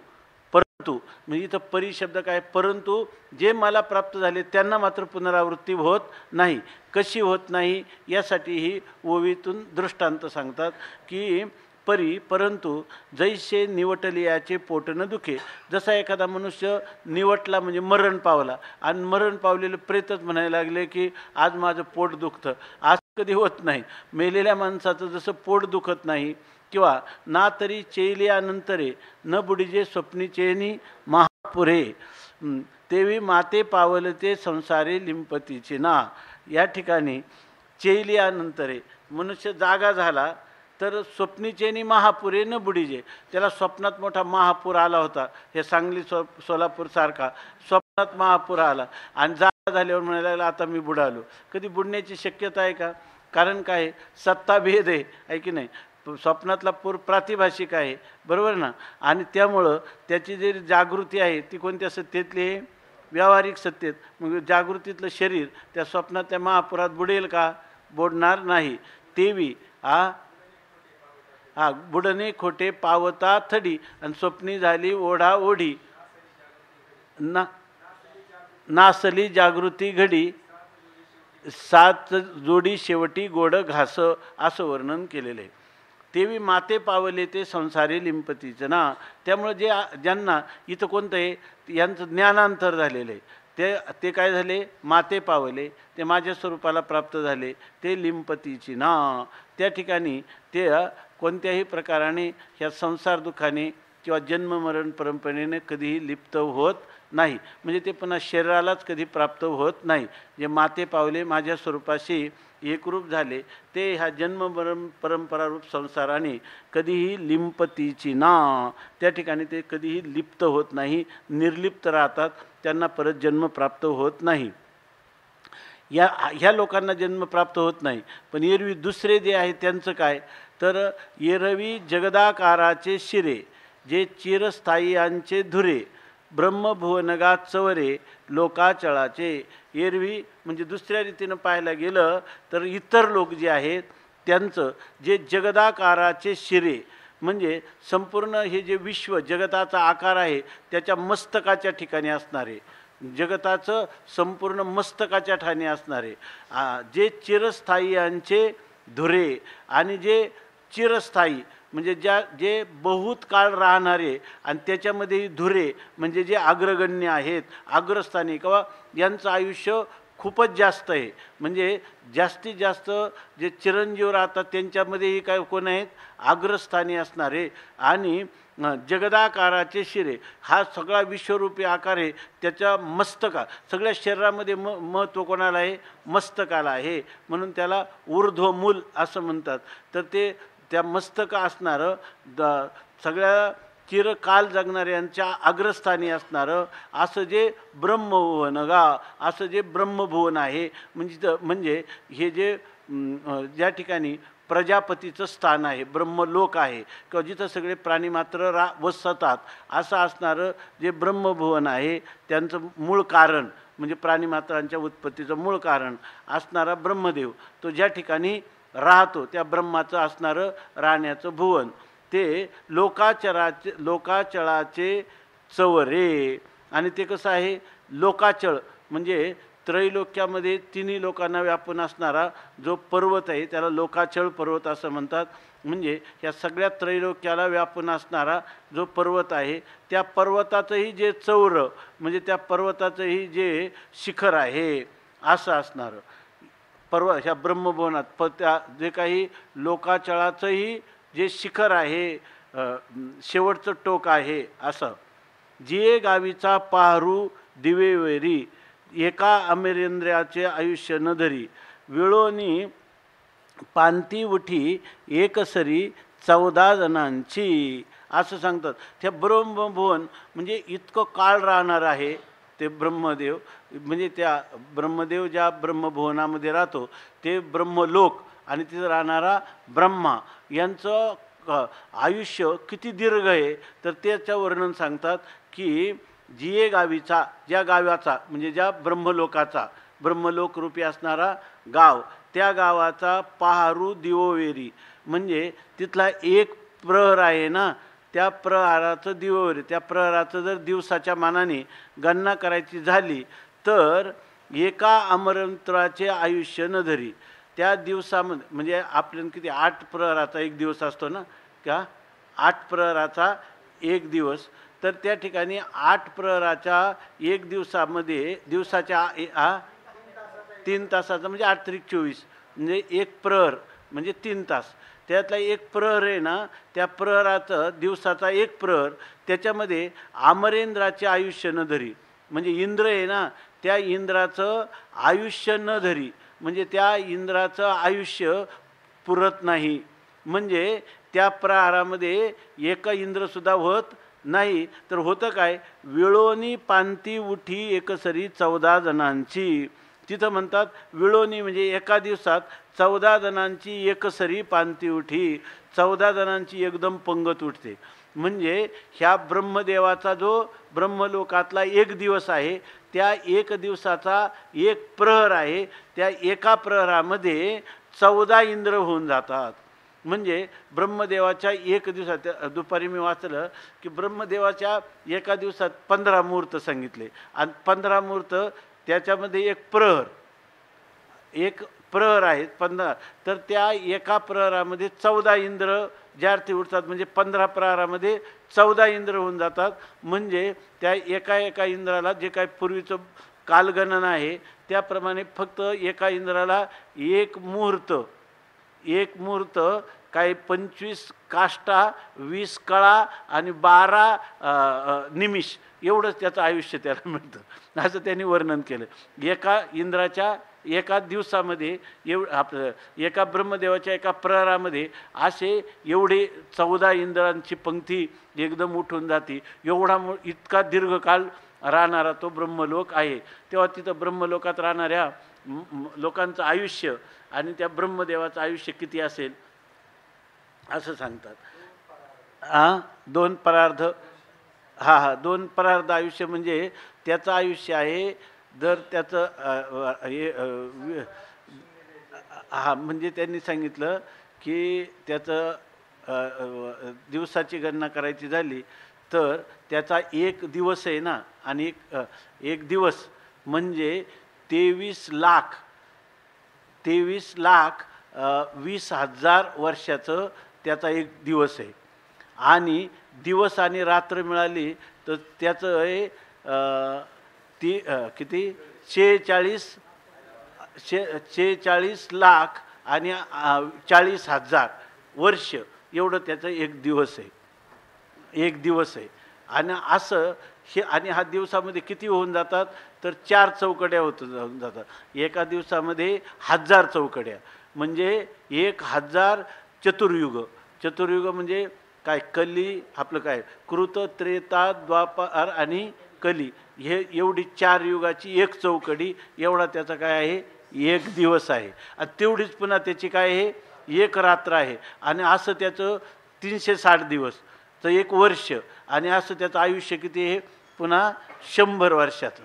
म्हणजे इथं परी शब्द काय? परंतु जे मला प्राप्त झाले त्यांना मात्र पुनरावृत्ती होत नाही. कशी होत नाही यासाठी ही ओवीतून दृष्टांत सांगतात की परंतु जैसे निवटलियाचे पोट न दुखे. जसा एखादा मनुष्य निवटला म्हणजे मरण पावला आणि मरण पावलेलं प्रेतच म्हणायला लागले की आज माझं पोट दुखतं, असं कधी होत नाही. मेलेल्या माणसाचं जसं पोट दुखत नाही किंवा ना तरी चेलियानंतरे न बुडीजे स्वप्नी चेनी महापुरे तेवी माते पावलते संसारे लिंपतीचे ना. या ठिकाणी चेलियानंतरे मनुष्य जागा झाला तर स्वप्नीचेनी महापुरे न बुडीजे. त्याला स्वप्नात मोठा महापूर आला होता, हे सांगली सोलापूरसारखा स्वप्नात महापूर आला आणि जागा झाल्यावर म्हणायला लागला आता मी बुडालो. कधी बुडण्याची शक्यता आहे का? कारण काय? सत्ताभेद आहे की नाही. स्वप्नातला पूर प्रातिभाषिक आहे, बरोबर ना. आणि त्यामुळं त्याची जी जागृती आहे ती कोणत्या सत्तेतली आहे? व्यावहारिक सत्तेत. मग जागृतीतलं शरीर त्या स्वप्नात त्या महापुरात बुडेल का? बुडणार नाही. तेवी बुडणे खोटे पावता थडी आणि स्वप्नी झाली ओढा ओढी नासली जागृती घडी सात जोडी शेवटी गोड घास असं वर्णन केलेलं आहे. तेवी माते पावले ते संसारी लिंपतीचं ना. त्यामुळे ज्यांना इथं कोणतं आहे यांचं ज्ञानांतर झालेलं आहे ते काय झाले? माते पावले, ते माझ्या स्वरूपाला प्राप्त झाले, ते लिंपतीची ना. त्या ठिकाणी ते कोणत्याही प्रकाराने ह्या संसार दुःखाने किंवा जन्ममरण परंपरेने कधीही लिप्त होत नाही. म्हणजे ते पुन्हा शरीरालाच कधी प्राप्त होत नाही. जे माते पावले माझ्या स्वरूपाशी एकरूप झाले ते ह्या जन्ममरण परंपरारूप संसाराने कधीही लिंपतीची ना. त्या ठिकाणी ते कधीही लिप्त होत नाही, निर्लिप्त राहतात, त्यांना परत जन्म प्राप्त होत नाही. ह्या लोकांना जन्म प्राप्त होत नाही. पण एरवी दुसरे जे आहे त्यांचं काय? तर एरवी जगदाकाराचे शिरे जे चिरस्थायीयांचे धुरे ब्रह्मभुवनगा चवरे लोकाचळाचे. एरवी म्हणजे दुसऱ्या रीतीनं पाहायला गेलं तर इतर लोक जे आहेत त्यांचं जे जगदाकाराचे शिरे म्हणजे संपूर्ण हे जे विश्व जगताचा आकार आहे त्याच्या मस्तकाच्या ठिकाणी असणारे, जगताचं संपूर्ण मस्तकाच्या ठाणी असणारे जे चिरस्थायीयांचे धुरे आणि जे चिरस्थायी म्हणजे जे बहुत काळ राहणारे आणि त्याच्यामध्ये धुरे म्हणजे जे अग्रगण्य आहेत, अग्रस्थानी किंवा यांचं आयुष्य खूपच जास्त आहे. म्हणजे जास्तीत जास्त जे चिरंजीव राहतात त्यांच्यामध्येही काय कोण आहेत? अग्रस्थानी असणारे. आणि जगदाकाराचे शिरे हा सगळा विश्वरूपी आकार आहे, त्याच्या मस्तका सगळ्या शरीरामध्ये महत्त्व कोणाला आहे? मस्तकाला आहे. म्हणून त्याला ऊर्ध्वमूल असं म्हणतात. तर ते त्या मस्तक असणारं सगळ्या चिरकाल जगणाऱ्यांच्या अग्रस्थानी असणारं असं जे ब्रह्मभुवन असं जे ब्रह्मभुवन आहे. म्हणजे हे जे ज्या ठिकाणी प्रजापतीचं स्थान आहे, ब्रह्मलोक आहे किंवा जिथं सगळे प्राणी मात्र वसतात असं असणारं जे ब्रह्मभुवन आहे, त्यांचं मूळ कारण म्हणजे प्राणीमात्रांच्या उत्पत्तीचं मूळ कारण असणारा ब्रह्मदेव, तो ज्या ठिकाणी राहतो त्या ब्रह्माचं असणारं राहण्याचं भुवन, ते लोकाचळाचे चवरे. आणि ते कसं आहे, लोकाचळ म्हणजे त्रैलोक्यामध्ये तिन्ही लोकांना व्यापून असणारा जो पर्वत आहे त्याला लोकाचळ पर्वत असं म्हणतात. म्हणजे या सगळ्या त्रैलोक्याला व्यापून असणारा जो पर्वत आहे त्या पर्वताचंही जे चौर म्हणजे त्या पर्वताचंही जे शिखर आहे असं असणारं ह्या ब्रह्मभुवनात त्या जे काही लोकाचळाचंही जे शिखर आहे, शेवटचं टोक आहे असं. जिये गावीचा पाहरू दिवेवेरी, एका अमरेंद्राचे आयुष्य न धरी, विळोनी पांती उठी एकसरी 14 जणांची असं सांगतात. त्या ब्रह्मभुवन म्हणजे इतकं काळ राहणार आहे ते ब्रह्मदेव, म्हणजे त्या ब्रह्मदेव ज्या ब्रह्मभुवनामध्ये राहतो ते ब्रह्मलोक आणि तिथं राहणारा ब्रह्मा यांचं आयुष्य किती दीर्घ आहे तर त्याचं वर्णन सांगतात की जिये गावीचा, ज्या गावाचा म्हणजे ज्या ब्रह्मलोकाचा, ब्रह्मलोक रूपी असणारा गाव, त्या गावाचा पहारू दिवोवेरी म्हणजे तिथला एक प्रहर आहे ना, त्या प्रहराचं दिवोवेरी, त्या प्रहराचं जर दिवसाच्या मानाने गणना करायची झाली तर एका अमरंत्राचे आयुष्य न धरी, त्या दिवसामध्ये म्हणजे आपल्याला किती 8 प्रहराचा एक दिवस असतो ना, का 8 प्रहराचा एक दिवस, तर त्या ठिकाणी 8 प्रहराच्या एक दिवसामध्ये दिवसाच्या 3 तासाचा म्हणजे 8 त्रिक 24 म्हणजे एक प्रहर म्हणजे 3 तास. त्यातला एक प्रहर आहे ना, त्या प्रहराचं दिवसाचा एक प्रहर त्याच्यामध्ये अमरेंद्राचे आयुष्य न धरी म्हणजे इंद्र आहे ना, त्या इंद्राचं आयुष्य न धरी म्हणजे त्या इंद्राचं आयुष्य पुरत नाही. म्हणजे त्या प्रहारामध्ये एका इंद्रसुद्धा होत नाही. तर होतं काय, विळोनी पांती उठी एकसरी 14 जणांची. तिथं म्हणतात विळोनी म्हणजे एका दिवसात 14 जणांची एकसरी पांती उठी, 14 जणांची एकदम पंगत उठते. म्हणजे ह्या ब्रह्मदेवाचा जो ब्रह्मलोकातला एक दिवस आहे त्या एक दिवसाचा एक प्रहर आहे, त्या एका प्रहरामध्ये 14 इंद्र होऊन जातात. म्हणजे ब्रह्मदेवाच्या एक दिवसात, दुपारी मी वाचलं की ब्रह्मदेवाच्या एका दिवसात 15 मुहूर्त सांगितले आणि 15 मुहूर्त त्याच्यामध्ये एक प्रहर आहेत 15, तर त्या एका प्रहरामध्ये 14 इंद्र ज्या अर्थी उठतात म्हणजे 15 प्रहरामध्ये 14 इंद्र होऊन जातात. म्हणजे त्या एका इंद्राला जे काय पूर्वीचं कालगणना आहे त्याप्रमाणे फक्त एका इंद्राला एक मुहूर्त काही 25 काष्टा, 20 कळा आणि 12 निमिष एवढंच त्याचं आयुष्य त्याला मिळतं असं त्यांनी वर्णन केलं. एका इंद्राच्या एका दिवसामध्ये आपलं एका ब्रह्मदेवाच्या एका प्रहरामध्ये असे एवढे 14 इंद्रांची पंक्ती एकदम उठून जाते. इतका दीर्घकाळ राहणारा तो ब्रह्मलोक आहे. तेव्हा तिथं ब्रह्मलोकात राहणाऱ्या लोकांचं आयुष्य आणि त्या ब्रह्मदेवाचं आयुष्य किती असेल असं सांगतात. 2 परार्ध 2 परार्ध आयुष्य म्हणजे त्याचं आयुष्य आहे. जर त्याचं म्हणजे त्यांनी सांगितलं की त्याचं दिवसाची गणना करायची झाली तर त्याचा एक दिवस आहे ना, आणि एक दिवस म्हणजे 23 लाख 20,000 वर्षाचं त्याचा एक दिवस आहे. आणि दिवस आणि रात्र मिळाली तर त्याचं आहे किती 46 लाख आणि 40,000 वर्ष एवढं त्याचं एक दिवस आहे. आणि असं आणि हा दिवसामध्ये किती होऊन जातात तर 4 चौकड्या होऊन जातात. एका दिवसामध्ये 1000 चौकड्या म्हणजे 1000 चतुर्युग म्हणजे काय, कली आपलं काय कृत, त्रेता, द्वापार आणि कली, हे एवढी 4 युगाची एक चौकडी एवढा त्याचा काय आहे एक दिवस आहे. आणि तेवढीच पुन्हा त्याची काय आहे एक रात्र आहे आणि असं त्याचं 360 दिवस तर 1 वर्ष आणि असं त्याचं आयुष्य किती आहे पुन्हा 100 वर्षाचं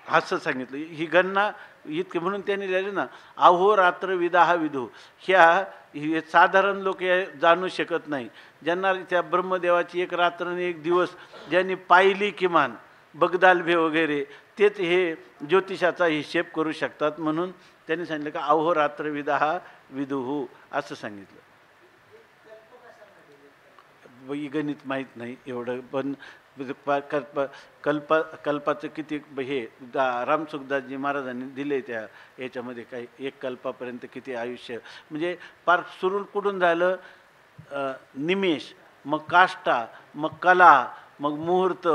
असं सांगितलं. ही गणना इतके म्हणून त्यांनी लिहिले ना अहोरात्र विदाह विदू. हे साधारण लोक जाणू शकत नाही. ज्यांना त्या ब्रह्मदेवाची 1 रात्र आणि 1 दिवस ज्यांनी पाहिली किमान बगदालभे वगैरे तेच हे ज्योतिषाचा हिशेब करू शकतात. म्हणून त्यांनी सांगितलं का अहोरात्र विदाह विदुहू असं सांगितलं. गणित माहीत नाही एवढं पण कल्पाचं किती हे रामसुखदासजी महाराजांनी दिले त्या याच्यामध्ये काही 1 कल्पापर्यंत किती आयुष्य म्हणजे पार सुरून कुठून झालं निमेष मग काष्टा मग कला मग मुहूर्त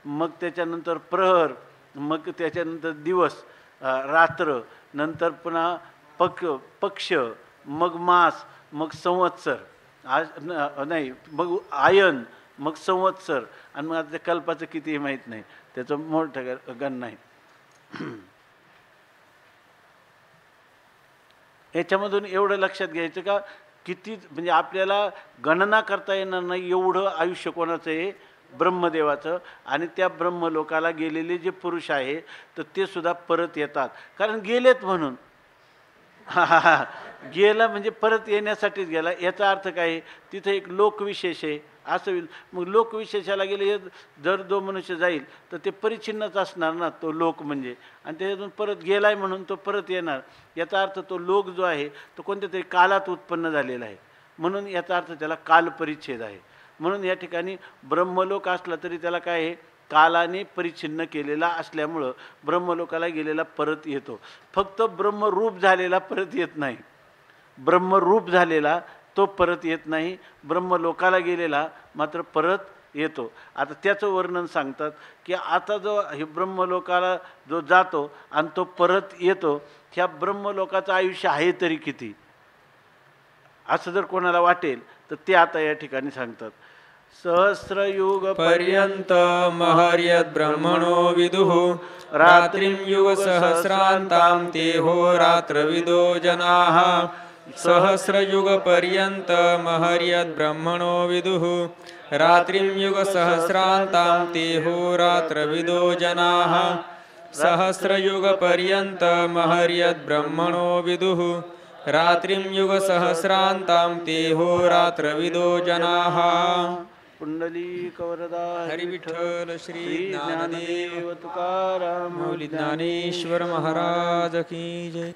मग त्याच्यानंतर प्रहर मग त्याच्यानंतर दिवस रात्र नंतर पुन्हा पक्ष मग मास मग संवत्सर नाही मग आयन मग संवत्सर आणि मग आता त्या कल्पाचं किती माहीत नाही त्याचं मोठं गण नाही. याच्यामधून एवढं लक्षात घ्यायचं का किती म्हणजे आपल्याला गणना करता येणार नाही एवढं आयुष्य कोणाचं आहे ब्रह्मदेवाचं. आणि त्या ब्रह्मलोकाला गेलेले जे पुरुष आहे तर ते सुद्धा परत येतात कारण गेलेत म्हणून. गेला म्हणजे परत येण्यासाठीच गेला याचा अर्थ काय आहे तिथं एक लोकविशेष आहे असं होईल. मग लोकविशेषाला गेले जर जो मनुष्य जाईल तर ते परिच्छिन्नच असणार ना तो लोक म्हणजे आणि त्याच्यातून परत गेलाय म्हणून तो परत येणार. याचा अर्थ तो लोक जो आहे तो कोणत्या तरी कालात उत्पन्न झालेला आहे म्हणून याचा अर्थ त्याला कालपरिच्छेद आहे. म्हणून या ठिकाणी ब्रह्मलोक असला तरी त्याला काय आहे कालाने परिच्छिन्न केलेला असल्यामुळं ब्रह्मलोकाला गेलेला परत येतो. फक्त ब्रह्मरूप झालेला परत येत नाही. ब्रह्मरूप झालेला तो परत येत नाही. ब्रह्मलोकाला गेलेला मात्र परत येतो. आता त्याचं वर्णन सांगतात की आता जो हे ब्रह्मलोकाला जो जातो आणि तो परत येतो ह्या ब्रह्मलोकाचं आयुष्य आहे तरी किती असं जर कोणाला वाटेल तर ते आता या ठिकाणी सांगतात. सहस्रयुग पर्यंत महर्यद ब्रह्मणो विदुः रात्रिं युग सहस्रांतां ते होरात्रविदो जनाः. सहस्रयुग पर्यंत महर्यद ब्रह्मणो विदुः रात्रिं युग सहस्रांतां ते होरात्रविदो जनाः. सहस्रयुग पर्यंत महर्यद ब्रह्मणो विदुः रात्रिं युग सहस्रांतां ते होरात्रविदो जनाः. पुंडलीक वरदा हरि विठ्ठल श्री ज्ञानदेव तुकाराम मौली ज्ञानेश्वर महाराज की जय.